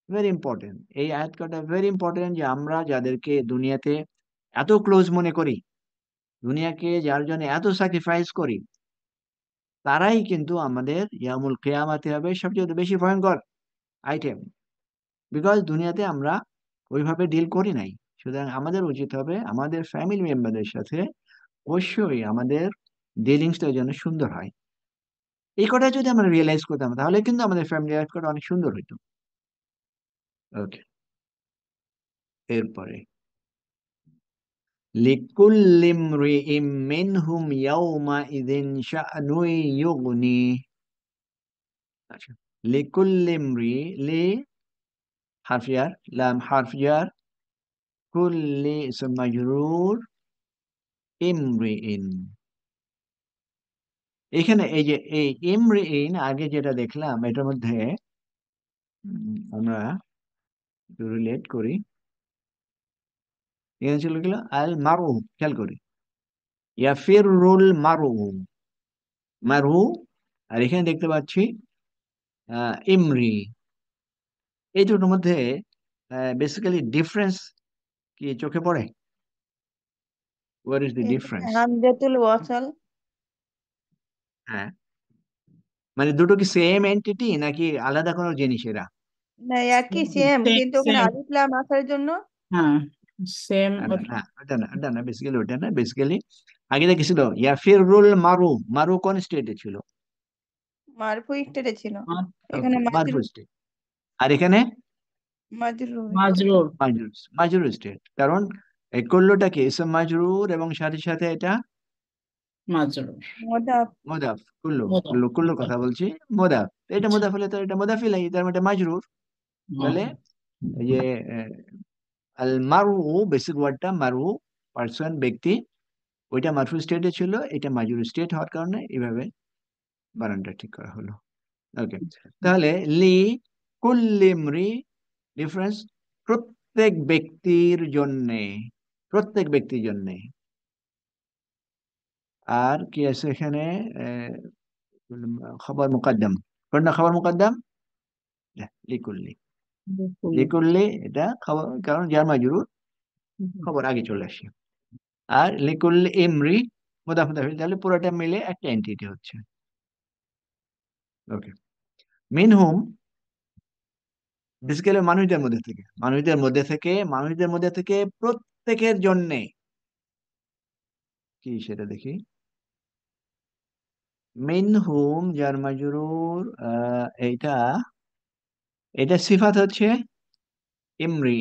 ভেরি ইম্পর্টেন্ট, এই আয়াত কটা ভেরি ইম্পর্টেন্ট, যে আমরা যাদেরকে দুনিয়াতে এত ক্লোজ মনে করি, দুনিয়াকে যার জন্য এত স্যাক্রিফাইস করি, তারাই কিন্তু আমাদের ইয়ামুল কিয়ামাতে হবে সবচেয়ে বেশি ভয়ঙ্কর আইটেম। বিকজ দুনিয়াতে আমরা ওইভাবে ডিল করি নাই। সুতরাং আমাদের উচিত হবে আমাদের ফ্যামিলি মেম্বারদের সাথে অবশ্যই আমাদের ডিলিংসটা যেন সুন্দর হয়। এই কথা যদি আমরা রিয়েলাইজ করতাম তাহলে কিন্তু আমাদের ফ্যামিলি লাইফটা অনেক সুন্দর হইতো। ওকে, এরপরে লিকুল্লি ইমরিইম মিনহুম ইয়াউমাইযিন শাআনুন ইউগনি। আচ্ছা, লিকুল্লি ইমরি, লি حرف جر، لام حرف جر، كل اسم مجرور، امرئ। এখানে এই যে এই ইমরিইন আগে যেটা দেখলাম এটার মধ্যে আমরা রিলেট করি। এখানে ছিল গেল আল মারু, খেয়াল করি ইয়াফিরুল মারু, মারু। আর এখানে দেখতে পাচ্ছি ইমরি। এই দুটোর মধ্যে বেসিক্যালি ডিফারেন্স কি চোখে পড়ে? হোয়াট ইজ দি এখানে ডিফারেন্স? হামজাতুল ওয়াসাল, হ্যাঁ, মানে দুটো কি সেম এন্টিটি নাকি আলাদা কোনো জিনিস এরা? না একই সেম, সেম কিন্তু ওখানে সেম, আলিফ লাম আসার জন্য হ্যাঁ, সেম। না না, ওটা না বেসিক্যালি, ওটা না বেসিক্যালি। আগে দেখেছিল ইয়াফিরুল মারু, মারু কোন স্টেটে ছিল? মারফু স্টেটে ছিল, ওকে, এখানে মারফু স্টেট। আর এখানে মাজরুর মাজরুর, মাজরুর, মাজরুর স্টেট। কারণ এই কুল্লুটা কি ইসম মাজরুর এবং সাথে সাথে এটা মাজরুর, মুদাফ। মুদাফ। কুল্লু, মুদাফ, কুল্লুর মুদাফ। কথা বলছি। মুদাফ, এটা আচ্ছা, মুদাফ হলে তো এটা মুদাফিলাই, তার মানে এটা মাজরুর। হুম, তাহলে এই যে আল মারু, বেসিক ওয়ার্ডটা মারু, পার্সন ব্যক্তি, ওইটা মারফু স্টেটে ছিল, এটা মাজরুর স্টেট হওয়ার কারণে এইভাবে বানানটা ঠিক করা হলো। ওকে, তাহলে লি কুল্লিমরি, ডিফারেন্স প্রত্যেক ব্যক্তির জন্যে, প্রত্যেক ব্যক্তির জন্যে। আর কি আছে এখানে? আহ, খবর মুকদ্দম, কোনটা খবর মুকদ্দম? লিকুল্লি, বিপুল। লিকুল্লি এটা খবর, কারণ যার মাজরুর খবর আগে চলে আসে। আর লিকুল্লি ইমরি মুদাফ মুদাফিল, তাহলে পুরোটা মিলে একটা এন্টিটি হচ্ছে। ওকে, মিনহুম বেসিক্যালি মানুষদের মধ্যে থেকে, মানুষদের মধ্যে থেকে, মানুষদের মধ্যে থেকে প্রত্যেকের জন্যে, কি সেটা দেখি। মিনহুম জার মাজরুর, এইটা এটা সিফাত হচ্ছে ইমরি।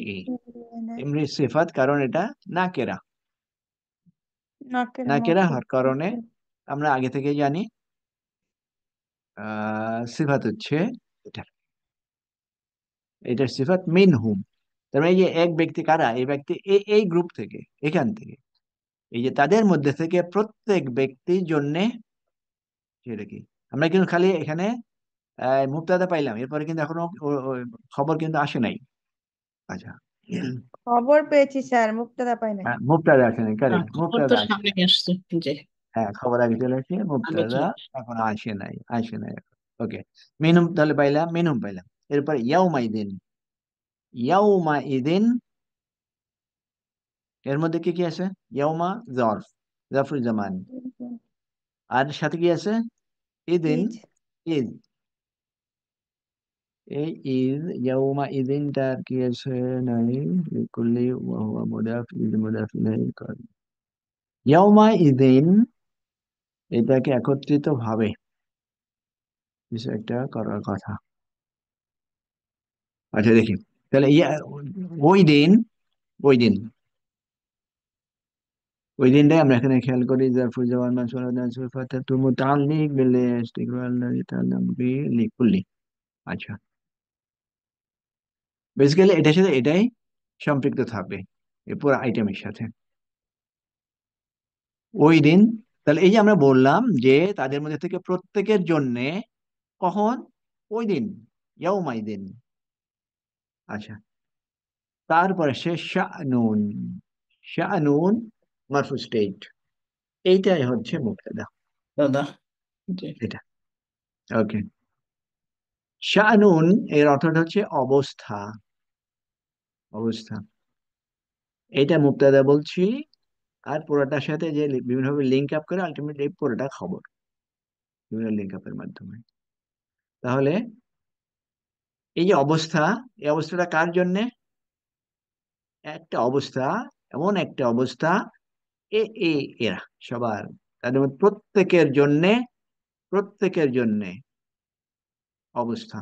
ইমরি সিফাত, কারণ এটা নাকেরা। নাকের নাকেরা মাফুল হওয়ার কারণে আমরা আগে থেকে জানি সিফাত হচ্ছে এটা, এটার সিফাত মিনহুম। তার মানে এই যে এক ব্যক্তি, কারা এই ব্যক্তি, এই গ্রুপ থেকে, এখান থেকে, এই যে তাদের মধ্যে থেকে প্রত্যেক ব্যক্তির জন্য, সেটা কি, আমরা কিন্তু খালি এখানে মুবতাদা পাইলাম, এরপরে কিন্তু এখনো খবর কিন্তু আসে নাই। আচ্ছা, খবর পেয়েছি স্যার, মুক্তদা পাই নাই। মুবতাদা আসে নাই, না, কারেক্ট, খবর তো মুবতাদা আসে সামনে নাই। আসছে। জি, হ্যাঁ, খবর আগে চলে আসে, আগে মুবতাদা চলে। এখন আসে নাই, আসে নাই। ওকে, মিনুম তাহলে পাইলাম, মিনুম পাইলাম। এরপর ইয়াউমাইদিন, ইয়াউমাইদিন এর মধ্যে কি কি আছে? ইয়াউমা জরফ, জরফুল জামান। আর সাথে কি আছে? ইদিন, ইজ ঈদ। এই ঈদ, ইয়াউমা ইদিনটার কি আছে? নাই, লিকুল্লি ওয়া হুয়া মুদাফ, ঈদ মুদাফ ইলাইহি কর। ইয়াউমা ইদিন, এটাকে একত্রিত ভাবে কিছু একটা করার কথা। আচ্ছা দেখি, তাহলে ওই দিন, ওই দিন, ওই দিনটাই আমরা এখানে খেয়াল করি, জারফুল জামান মানসুর নাসুর ফাতাতু মুতাআল্লিক বিল ইস্তিকবাল তাআল্লাম বি লিকুল্লি। আচ্ছা, বেসিক্যালি এটার সাথে এটাই সম্পৃক্ত থাকবে, এই পুরো আইটেমের সাথে। ওই দিন, তাহলে এই যে আমরা বললাম যে তাদের মধ্যে থেকে প্রত্যেকের জন্য, কখন? ওই দিন, ইয়াউমাই দিন। আচ্ছা, তারপরে সে শানুন, শানুন মারফু স্টেট, এইটাই হচ্ছে মুবতাদা। দাদা। জি, এটা ওকে। শানুন এর অর্থটা হচ্ছে অবস্থা, অবস্থা। এটা মুবতাদা বলছি, আর পুরোটার সাথে যে বিভিন্নভাবে লিঙ্ক আপ করে আলটিমেটলি এই পুরোটা খবর, বিভিন্ন লিঙ্ক আপের মাধ্যমে। তাহলে এই যে অবস্থা, এই অবস্থাটা কার জন্যে? একটা অবস্থা, এমন একটা অবস্থা, এ এ এরা সবার, তাদের মধ্যে প্রত্যেকের জন্যে, প্রত্যেকের জন্যে অবস্থা।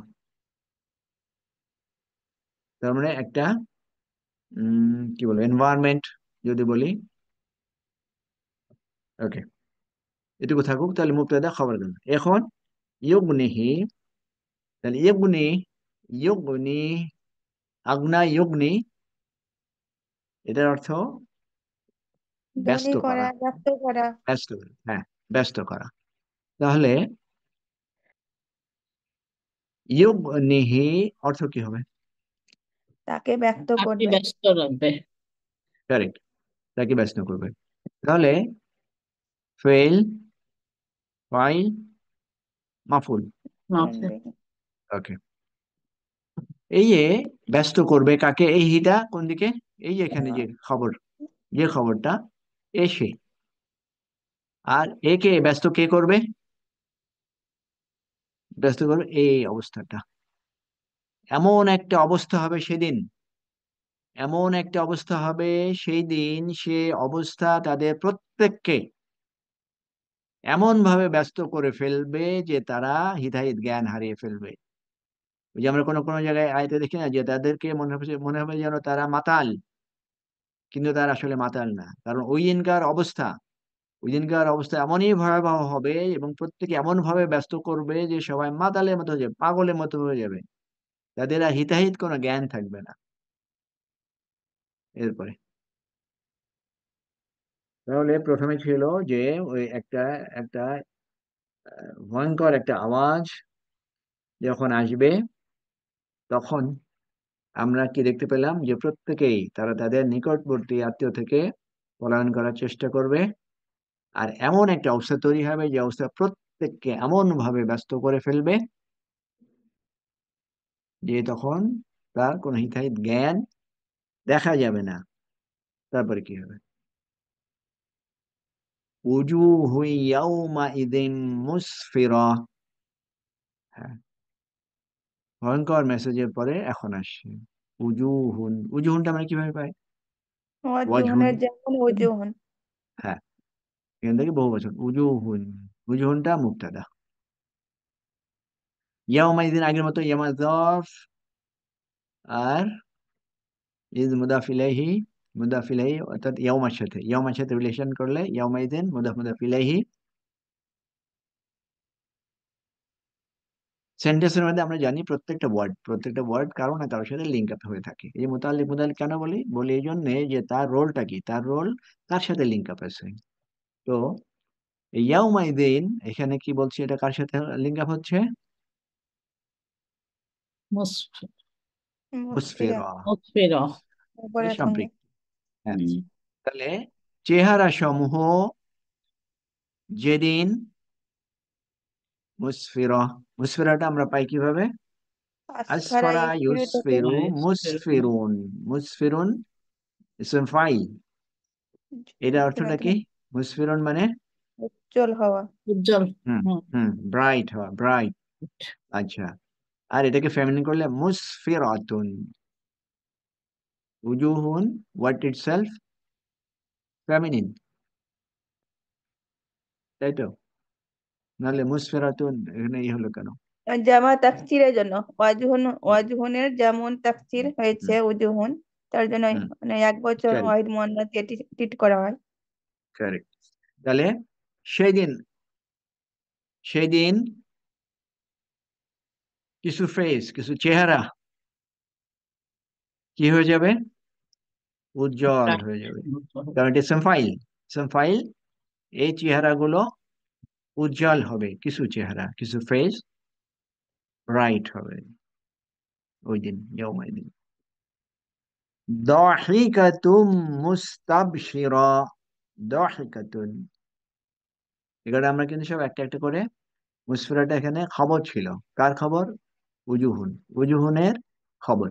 তার মানে একটা কি বলবো, এনভায়রনমেন্ট যদি বলি। ওকে, এটুকু থাকুক, তাহলে মুবতাদা খবর গেল। এখন ইউগনিহি, তাহলে ইউগনি, ইউগনি, আগনা ইউগনি, এটার অর্থ ব্যস্ত ধনী করা, করা, ব্যস্ত করা, ব্যস্ত করা, হ্যাঁ, ব্যস্ত করা। তাহলে ইউগনিহি অর্থ কি হবে? তাকে ব্যস্ত আপনি করবে। ব্যস্ত রাখবে। কারেক্ট, তাকে ব্যস্ত করবে। তাহলে ফেল, ফাইল, মাফুল। মাফে। ওকে, এই যে ব্যস্ত করবে কাকে, এই হিটা কোন দিকে? এই যে এখানে যে খবর, যে খবরটা এসে, আর একে ব্যস্ত কে করবে? ব্যস্ত করবে এই অবস্থাটা। এমন একটা অবস্থা হবে সেদিন, এমন একটা অবস্থা হবে সেই দিন, সে অবস্থা তাদের প্রত্যেককে এমন ভাবে ব্যস্ত করে ফেলবে যে তারা হিতাহিত জ্ঞান হারিয়ে ফেলবে। ওই যে আমরা কোনো কোনো জায়গায় আয়তে দেখি না, যে তাদেরকে মনে হবে যেন তারা মাতাল, কিন্তু তারা আসলে মাতাল না। কারণ ওই দিনকার অবস্থা, ওই দিনকার অবস্থা এমনই ভয়াবহ হবে, এবং প্রত্যেকে এমন ভাবে ব্যস্ত করবে যে সবাই মাতালের মতো হয়ে যাবে, পাগলের মতো হয়ে যাবে, তাদের আর হিতাহিত কোনো জ্ঞান থাকবে না। এরপরে তাহলে প্রথমে ছিল যে ওই একটা, একটা ভয়ঙ্কর একটা আওয়াজ যখন আসবে, তখন আমরা কি দেখতে পেলাম? যে প্রত্যেকেই তারা তাদের নিকটবর্তী আত্মীয় থেকে পলায়ন করার চেষ্টা করবে। আর এমন একটা অবস্থা তৈরি হবে, যে অবস্থা প্রত্যেককে এমন ভাবে ব্যস্ত করে ফেলবে যে তখন তার কোনো হিতাহিত জ্ঞান দেখা যাবে না। তারপরে কি হবে? উজুহু ইয়াউমাইদিন মুসফিরা। হ্যাঁ, ভয়ঙ্কর মেসেজের পরে এখন আসছে উজুহুন। উজুহুনটা আমরা কিভাবে পাই? ওয়াজহুন। অজুহনের যেমন ওজুহন। হ্যাঁ, এখান থেকে বহু বছর উজুহুন, উজুহুনটা মুবতাদা। ইয়াউমাইদিন আগের মতো ইয়া মুদাফ, আর ইজ মুদাফ ইলাইহি, মুদাফ ইলাইহি অর্থাৎ ইয়াউমার সাথে রিলেশন করলে ইয়াউমাইদিন মুদাফ মুদাফ ইলাইহি। সেন্টেন্সের মধ্যে আমরা জানি প্রত্যেকটা ওয়ার্ড কারো না কারোর সাথে লিঙ্ক আপ হয়ে থাকে। এই যে মুতাল্লিক মুতাল্লিক কেন বলি বলি এই জন্যে যে তার রোলটা কি, তার রোল কার সাথে লিঙ্ক আপ আছে। তো ইয়াউমাইদিন এখানে কি বলছি, এটা কার সাথে লিঙ্ক আপ হচ্ছে? মুসফিরা। মুসফিরা মুসফিরা, উপরের সঙ্গে। সম্পৃক্ত। হ্যাঁ, তাহলে চেহারা সমূহ যেদিন মুসফিরা, মুসফিরাটা আমরা পাই কিভাবে? আসফারা আসফারা ইউসফিরু থেকে ইউসফিরু মুসফিরুন, মুসফিরুন ইসম ফাইল। এটার অর্থটা কি? মুসফিরুন মানে উজ্জ্বল হওয়া। উজ্জ্বল। হুম হুম। হুম ব্রাইট হওয়া, ব্রাইট। আচ্ছা, আর এটাকে ফেমিনিন করলে মুসফিরাতুন। উজুহুন ওয়ার্ড ইটসেলফ ফেমিনিন, তাই তো? নাহলে মুসফিরাতুন এখানে এই হলো কেন? জামা তাকসিরের জন্য ওয়াজহুনের যেমন তাকসির হয়েছে উজুহুন, তার জন্য হুম মানে এক বছর কারেক্ট, ওয়াহিদ মুয়ান্নাস দিয়ে ট্রিট করা হয়। কারেক্ট। তাহলে সেদিন, সেদিন কিছু ফেস, কিছু চেহারা কি হয়ে যাবে? উজ্জ্বল হয়ে যাবে, কারণ এটা ইসম ফাইল। ইসম ফাইল, এই চেহারাগুলো উজ্জ্বল হবে, কিছু চেহারা, কিছু ফেস ব্রাইট হবে ওই দিন, ইয়াউমাইদিন। দাহিকাতুম মুস্তাবশিরা, দাহিকাতুন, এগুলো আমরা কিন্তু সব একটা একটা করে, মুসফিরাটা এখানে খবর ছিল, কার খবর? উজুহুন, উজুহুনের খবর।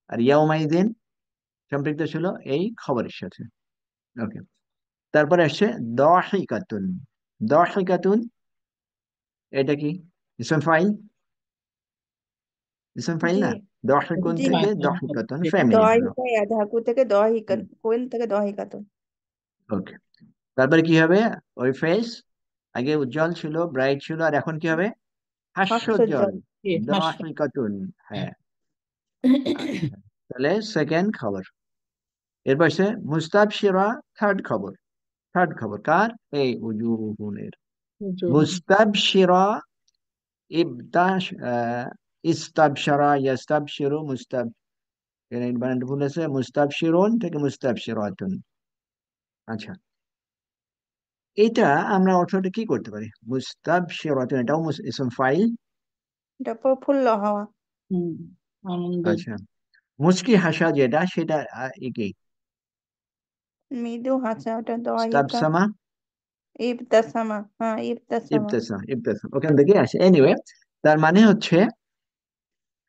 আর ইয়াউমাইদিন সম্পৃক্ত ছিল এই খবরের সাথে। ওকে, তারপরে আসছে দাহিকাতুন। দাহিকাতুন এটা কি? ইসম ফাইল, ইসম ফাইল জি না? দাহিকুন জি থেকে দাহিকাতুন ফেমিনিন হলো। দহিকা ইয়াদহাকু থেকে দহিকান, কোন থেকে দহিকাতুন। ওকে, তারপরে কি হবে? ওই ফেস আগে উজ্জ্বল ছিল, ব্রাইট ছিল, আর এখন কি হবে? হাস্যোজ্জ্বল। হাস্যোজ্জ্বল। দাহিকাতুন, হ্যাঁ। আচ্ছা, তাহলে সেকেন্ড খবর। এরপর সে মুস্তাবশিরা, থার্ড খবর। থার্ড খবর কার? এই উজুহুনের। উজ্জ্বল। মুস্তাবশিরা, ইবতাশ ইস্তাবশারা ইয়াস্তাবশিরু মুস্তাব, এখানে বানানটা ভুল আছে, মুস্তাবশিরুন থেকে মুস্তাবশিরাতুন। আচ্ছা, এটা আমরা অর্থটা কি করতে পারি? মুস্তাবশিরাতুন এটাও ইসম ফাইল। এটা প্রফুল্ল হওয়া। হুম, আনন্দ। আচ্ছা, মুচকি হাসা যেটা, সেটা কি? মৃদু হাসা, ওটা দহিকা। ইস্তাবসামা, ইবতাসামা, হ্যাঁ ইবতাসামা। ইবতেসাম, ইবতেসাম ওখান থেকে আসে। এনিওয়ে, তার মানে হচ্ছে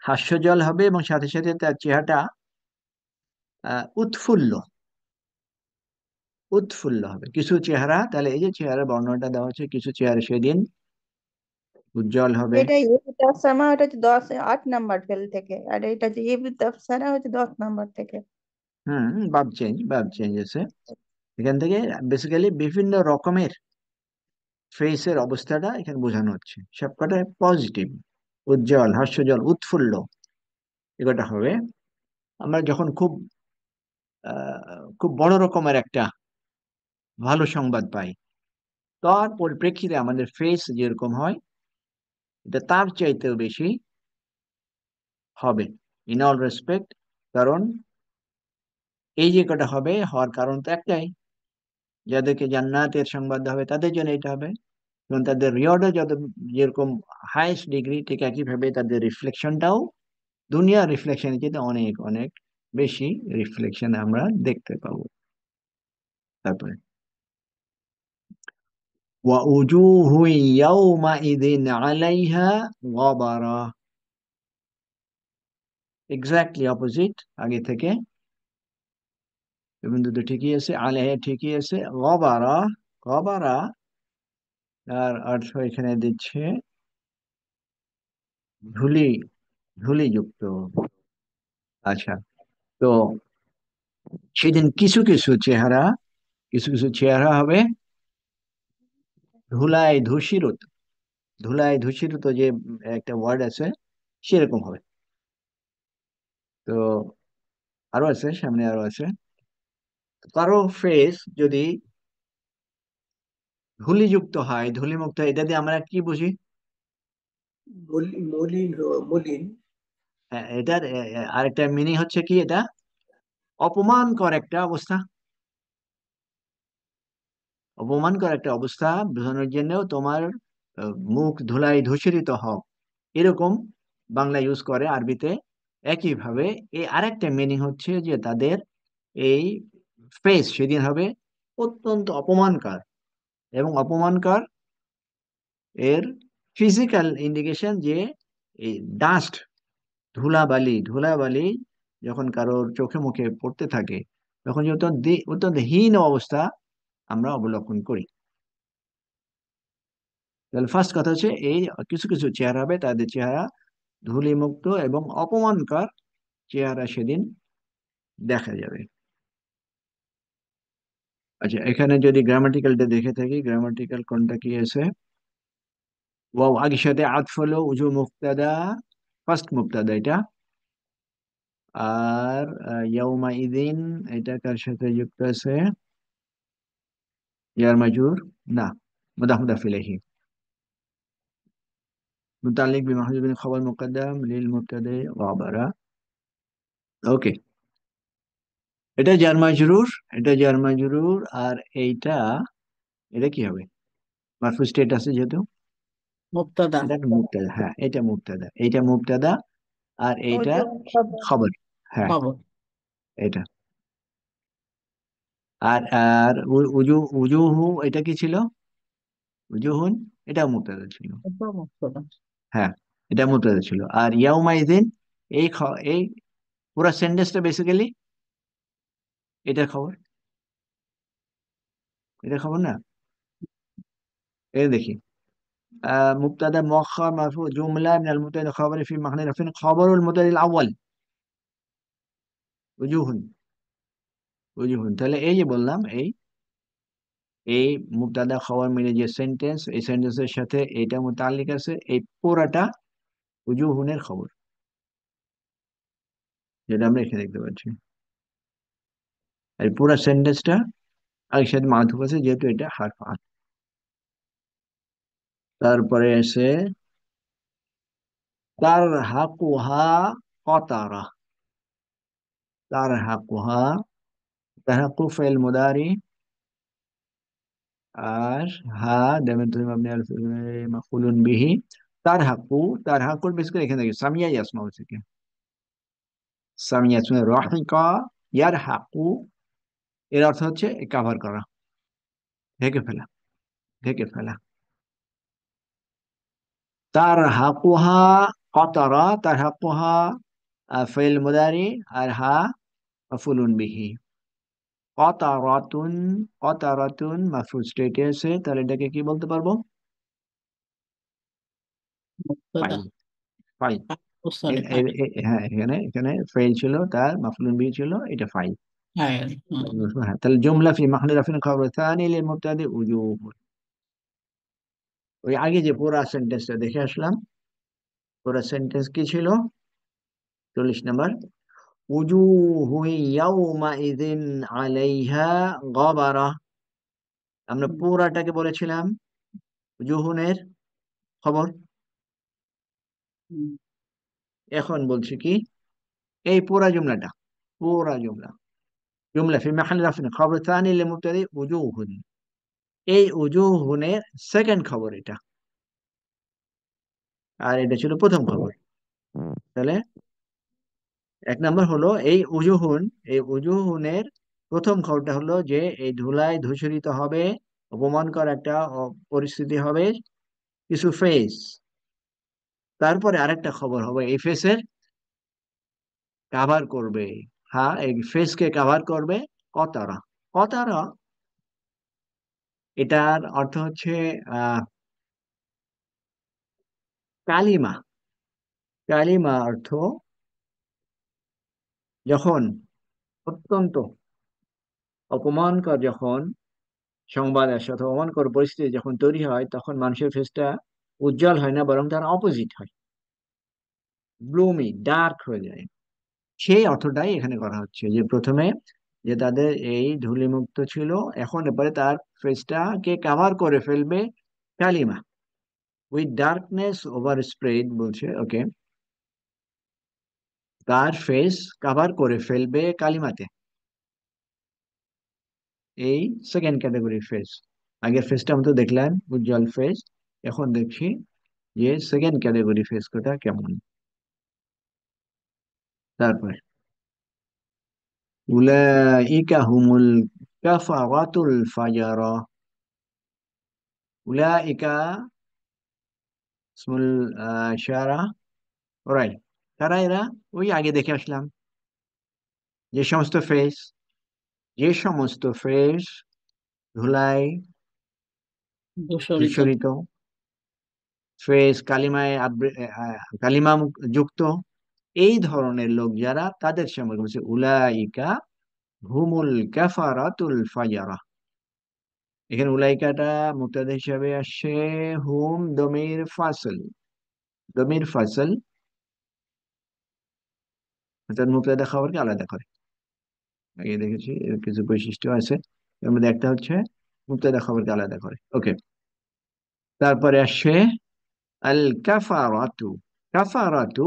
হাস্যজল হবে এবং সাথে সাথে তার চেহারাটা উৎফুল্ল, উৎফুল্ল হবে কিছু চেহারা। তাহলে এই যে চেহারার বর্ণনাটা দেওয়া হচ্ছে, কিছু চেহারা সেদিন উজ্জ্বল হবে। এটা ইবতাসামা, ওটা হচ্ছে 8 নাম্বার ফেল থেকে, আর এটা হচ্ছে ইবতাসারা হচ্ছে 10 নাম্বার থেকে। হুম, ভাব চেঞ্জ আছে এখান থেকে। বেসিক্যালি বিভিন্ন রকমের ফেসের অবস্থাটা এখানে বোঝানো হচ্ছে, সবকটা পজিটিভ, উজ্জ্বল, হাস্যজল, উৎফুল্ল, এগুলোটা হবে। আমরা যখন খুব বড় রকমের একটা ভালো সংবাদ পাই, তার পরিপ্রেক্ষিতে আমাদের ফেস যেরকম হয়, এটা তার চাইতেও বেশি হবে ইন অল রেসপেক্ট। কারণ এই যে কটা হবে, হওয়ার কারণ তো একটাই, যাদেরকে জান্নাতের সংবাদ হবে তাদের জন্য এটা হবে। এবং তাদের রিওয়ার্ডও যত যেরকম হাইয়েস্ট ডিগ্রি, ঠিক একইভাবে তাদের রিফ্লেকশনটাও দুনিয়ার রিফ্লেকশনের চেয়ে অনেক অনেক বেশি রিফ্লেকশন আমরা দেখতে পাবো। তারপরে وَوُجُوهٌ يَوْمَئِذٍ عَلَيْهَا غَبَرَةٌ, এক্স্যাক্টলি অপোজিট আগে থেকে। এবং দুটো ঠিকই আছে, আলাইহা ঠিকই আছে, গবারা, গবারা তার অর্থ এখানে দিচ্ছে ধুলি, ধুলিযুক্ত। আচ্ছা, তো সেদিন কিছু কিছু চেহারা, কিছু কিছু চেহারা হবে ধুলায় ধূসরিত, ধুলায় ধূসরিত যে একটা ওয়ার্ড আছে সেরকম হবে। তো আরো আছে, সামনে আরো আছে। কারো ফেস যদি ধূলিযুক্ত হয়, ধূলিমুক্ত হয়, এটা দিয়ে আমরা কি বুঝি? মলিন, মলিন। হ্যাঁ, এটার আরেকটা মিনিং হচ্ছে কি, এটা অপমানকর একটা অবস্থা। অপমানকর একটা অবস্থা বোঝানোর জন্যও তোমার মুখ ধুলায় ধূসরিত হোক, এরকম বাংলা ইউজ করে আরবিতে। একইভাবে এই আরেকটা মিনিং হচ্ছে যে তাদের এই ফেস সেদিন হবে অত্যন্ত অপমানকর। এবং অপমানকর এর ফিজিক্যাল ইন্ডিকেশন যে এই ডাস্ট, ধুলাবালি, ধুলাবালি যখন কারোর চোখে মুখে পড়তে থাকে তখন যে অত্যন্ত অত্যন্ত হীন অবস্থা আমরা অবলোকন করি। তাহলে ফার্স্ট কথা হচ্ছে এই কিছু কিছু চেহারা হবে তাদের চেহারা ধূলিমুক্ত এবং অপমানকর চেহারা সেদিন দেখা যাবে। আচ্ছা, এখানে যদি গ্রামাটিক্যালটা দেখে থাকি, গ্রামাটিক্যাল কোনটা কি আছে? ওয়াও আগের সাথে আতফ হলো উজু মুক্তাদা, ফার্স্ট মুক্তাদা এটা। আর ইয়াউমা ইদিন এটা কার সাথে যুক্ত আছে? ইয়ার মাজুর না, মুদাফ মুদাফ ইলাইহি। মুতাল্লিক বিমাহজুব বিন খবর মুকদ্দাম লিল মুবতাদা ওয়া বারা। ওকে, এটা জার মাজরুর, এটা জার মাজরুর। আর এইটা, এটা কি হবে? মারফু স্টেট আছে যেহেতু, মুবতাদা। এটা একটা মুবতাদা। হ্যাঁ, এটা মুবতাদা, এটা মুবতাদা। আর এইটা ওজুন খবর। খবর। হ্যাঁ, খবর। এটা। আর আর উজু, উজুহু এটা কি ছিল? উজুহুন, এটা মুবতাদা ছিল। এটা মুবতাদা। হ্যাঁ, এটা মুবতাদা ছিল। আর ইয়াউমাইদিন, এই পুরো সেন্টেন্সটা বেসিক্যালি এটা খবর, এটা খবর না। এই দেখি, মুবতাদা মুআখখার মারফু জুমলা মিনাল মুবতাদা খবর ফি মাহনি রাফিন খবরুল মুবতাদাল আউয়াল উজুহুন। উজুহুন, তাহলে এই যে বললাম, এই মুবতাদা খবর মিলে যে সেন্টেন্স, এই সেন্টেন্সের সাথে এইটা মুতাল্লিক আছে, এই পুরাটা উজুহুনের খবর, যেটা আমরা এখানে দেখতে পাচ্ছি। এই পুরা সেন্টেন্সটা আগের সাথে মাধুফ আছে যেহেতু এটা হারফ আত। তারপরে আছে তার হাকুহা কতারা। তার হাকুহা, তাহাকু ফেল মুদারি। আর হা দামির তুমি আপনি মাফুলুন বিহি। তার হাকু, তার হাকুর বেসিক্যালি এখানে দেখি সামিয়া ইয়াসমা হচ্ছে কি, সামিয়া ইয়াসমা রাহিকা ইয়ার হাকু, এর অর্থ হচ্ছে কাভার করা, ঢেকে ফেলা, ঢেকে ফেলা। তার হাকুহা কতারা, তার হাকুহা ফেল মুদারি। আর হা মাফুলুন বিহি। কতারাতুন, কতারাতুন মাফুল স্টেটে আছে, তাহলে এটাকে কি বলতে পারবো? মুবতাদা। ফাইল, ফাইল। মুসালে ফাইল। হ্যাঁ, এখানে এখানে ফেল ছিল, তার মাফুলুন বিহি ছিল, এটা ফাইল। ফাইল। হুম। হ্যাঁ, তাহলে জুমলা ফি মাহলি রাফিন খবর থানি লিল মুবতাদি উজুহ। ওই আগে যে পুরা সেন্টেন্সটা দেখে আসলাম, পুরা সেন্টেন্স কি ছিল? 40 নম্বর, উজুহু ইয়াউমা ইযিন আলাইহা গবারা। আমরা পুরাটাকে বলেছিলাম উজুহুনের খবর। হুম। এখন বলছি কি, এই পুরা জুমলাটা, পুরা জুমলা, জুমলা ফি মাহলি রাফিন খবর থানি লিল মুবতাদি উজুহুন, এই উজুহুনের সেকেন্ড খবর এটা। আর এটা ছিল প্রথম খবর। তাহলে এক নম্বর হলো এই উজুহুন, এই উজুহুনের প্রথম খবরটা হলো যে এই ধুলায় ধূসরিত হবে, অপমানকর একটা পরিস্থিতি হবে, কিছু ফেস। তারপরে আরেকটা খবর হবে এই ফেসের কাভার করবে। হ্যাঁ, এই ফেসকে কাভার করবে কতারা। কতারা, এটার অর্থ হচ্ছে আহ কালিমা। কালিমা অর্থ যখন অত্যন্ত অপমানকর, যখন সংবাদ আসে অথবা অমনকর পরিস্থিতি যখন তৈরি হয়, তখন মানুষের ফেসটা উজ্জ্বল হয় না, বরং তার অপোজিট হয়, ব্লুমি ডার্ক হয়ে যায়। সেই অর্থটাই এখানে করা হচ্ছে, যে প্রথমে যে তাদের এই ধূলিমুক্ত ছিল, এখন এবারে তার ফেসটাকে কাভার করে ফেলবে কালিমা, উইথ ডার্কনেস ওভার স্প্রেড বলছে। ওকে, তার ফেস কাভার করে ফেলবে কালিমাতে। এই সেকেন্ড ক্যাটাগরির ফেস। আগের ফেসটা আমরা তো দেখলাম উজ্জ্বল ফেস, এখন দেখছি যে সেকেন্ড ক্যাটাগরি ফেস কোটা কেমন। তারপরে উলাইকা হুমুল কাফারাতুল ফাজারা। উলাইকা ইসমুল ইশারা। ওরাই, কারা এরা? ওই আগে দেখে আসলাম, যে সমস্ত ফেস, যে সমস্ত ফেস ধুলায় দূষরিত। ধূসরিত, ফেস কালিমা যুক্ত, এই ধরনের লোক যারা, তাদের সম্পর্কে বলছে উলাইকা হুমুল কাফারাতুল ফাজারা। এখানে উলাইকাটা মুবতাদা হিসাবে আসছে, হুম দমির ফাসল, দমির ফাসল অর্থাৎ মুবতাদা খবরকে আলাদা করে। আগে দেখেছি এর কিছু বৈশিষ্ট্য আছে, এর মধ্যে একটা হচ্ছে মুবতাদা খবরকে আলাদা করে। ওকে, তারপরে আসছে আল কাফারাতু। কাফারাতু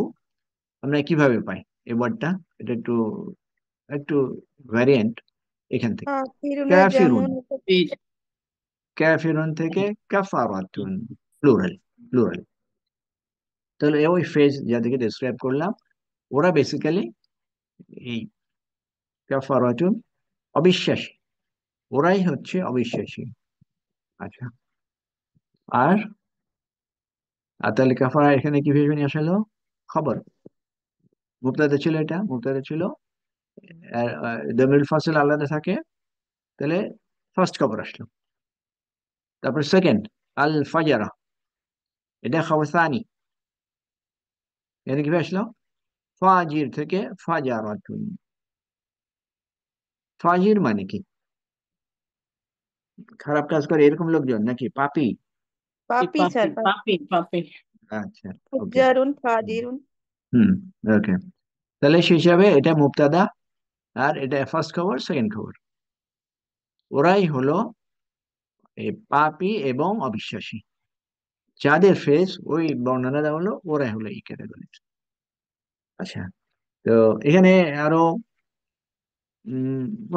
আমরা কিভাবে পাই এই ওয়ার্ডটা? এটা একটু একটু ভ্যারিয়েন্ট এখান থেকে। কাফিরুনের কাফিরুন, যেমন ক্যাফিরুন থেকে কাফারাতুন, প্লুরাল, প্লুরাল। তাহলে ওই ফ্রেজ যাদেরকে ডেসক্রাইব করলাম, ওরা বেসিক্যালি এই কাফারাতুন অবিশ্বাসী, ওরাই হচ্ছে অবিশ্বাসী। আচ্ছা, আর তাহলে কাফারা এখানে কি ভেবে নিয়ে আসলো? খবর, মুবতাদা ছিল, এটা মুবতাদা ছিল, দমিরুল ফাসিল আলাদা থাকে, তাহলে ফার্স্ট খবর আসলো। তারপর সেকেন্ড আল ফাজারা, এটা খবর সানি, এখানে কি আসলো? ফাজির থেকে ফাজারাতুন। ফাজির মানে কি? খারাপ কাজ করে এরকম লোকজন, নাকি পাপী? পাপি পাপি স্যার, পাপি পাপি। আচ্ছা, ওকে, ফুজ্জারুন ফাজিরুন। হুম, ওকে। তাহলে সেই হিসাবে এটা মুবতাদা, আর এটা ফার্স্ট খবর সেকেন্ড খবর। ওরাই হলো এই পাপী এবং অবিশ্বাসী, যাদের ফেস ওই বর্ণনা দেওয়া হলো, ওরাই হলো এই ক্যাটাগরি। আচ্ছা, তো এখানে আরো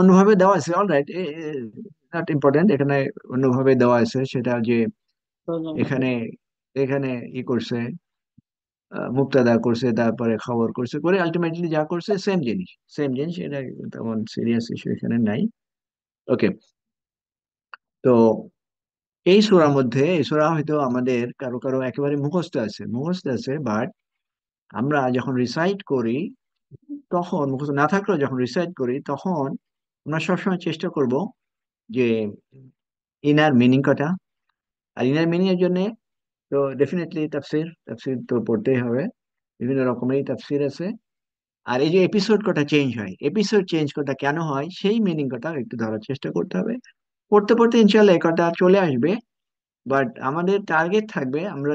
অন্যভাবে দেওয়া আছে, অলরাইট, নট ইম্পর্টেন্ট, এখানে অন্যভাবে দেওয়া আছে, সেটা যে এখানে এখানে ই করছে, মুবতাদা করছে, তারপরে খবর করছে, করে আলটিমেটলি যা করছে সেম জিনিস, সেম জিনিস, এটা তেমন সিরিয়াস ইস্যু এখানে নাই। ওকে, তো এই সূরার মধ্যে, এই সূরা হয়তো আমাদের কারো কারো একেবারে মুখস্থ আছে, বাট আমরা যখন রিসাইট করি, তখন মুখস্থ না থাকলেও যখন রিসাইট করি, তখন আমরা সবসময় চেষ্টা করব যে ইনার মিনিং কটা। আর ইনার মিনিং এর জন্য তো ডেফিনেটলি তাফসির, তাফসির তো পড়তেই হবে, বিভিন্ন রকমেরই তাফসির আছে। আর এই যে এপিসোড কটা চেঞ্জ হয়, এপিসোড চেঞ্জ কটা কেন হয়, সেই মিনিং কটা একটু ধরার চেষ্টা করতে হবে। পড়তে পড়তে ইনশাল্লাহ এই কটা চলে আসবে। বাট আমাদের টার্গেট থাকবে, আমরা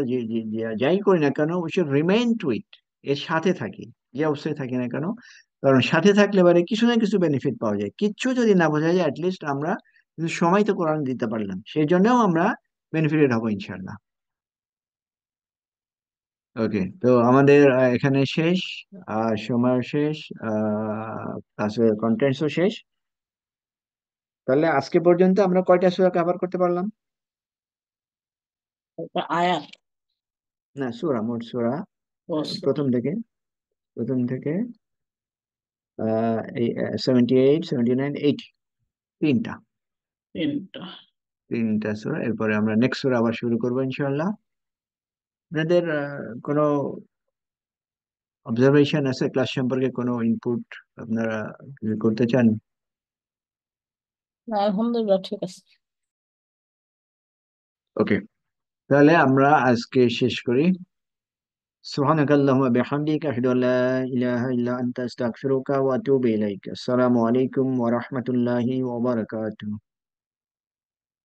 যাই করি না কেন, উই শুড রিমেইন টু ইট, এর সাথে থাকি, যে অবস্থায় থাকি না কেন। কারণ সাথে থাকলে এবারে কিছু না কিছু বেনিফিট পাওয়া যায়, কিচ্ছু যদি না বোঝা যায়, অ্যাটলিস্ট আমরা কিছু সময় তো কোরআন দিতে পারলাম, সেই জন্যও আমরা বেনিফিটেড হবো ইনশাল্লাহ। ওকে, তো আমাদের এখানে শেষ, সময় শেষ, ক্লাসের কন্টেন্টসও শেষ। তাহলে আজকে পর্যন্ত আমরা কয়টা সূরা কভার করতে পারলাম? আয়াত। না, সূরা, মোট সূরা, প্রথম থেকে, প্রথম থেকে এই 78, 79, 80, তিনটা, তিনটা। তিনটা সূরা। এরপরে আমরা নেক্সট সূরা আবার শুরু করবো ইনশাআল্লাহ। আপনাদের কোনো অবজারভেশন আছে ক্লাস সম্পর্কে, কোনো ইনপুট আপনারা কিছু করতে চান? আলহামদুলিল্লাহ, ঠিক আছে। ওকে, তাহলে আমরা আজকে শেষ করি। سبحانك اللهم وبحمدك أشهد أن لا إله إلا أنت أستغفرك وأتوب إليك. السلام عليكم ورحمة الله وبركاته.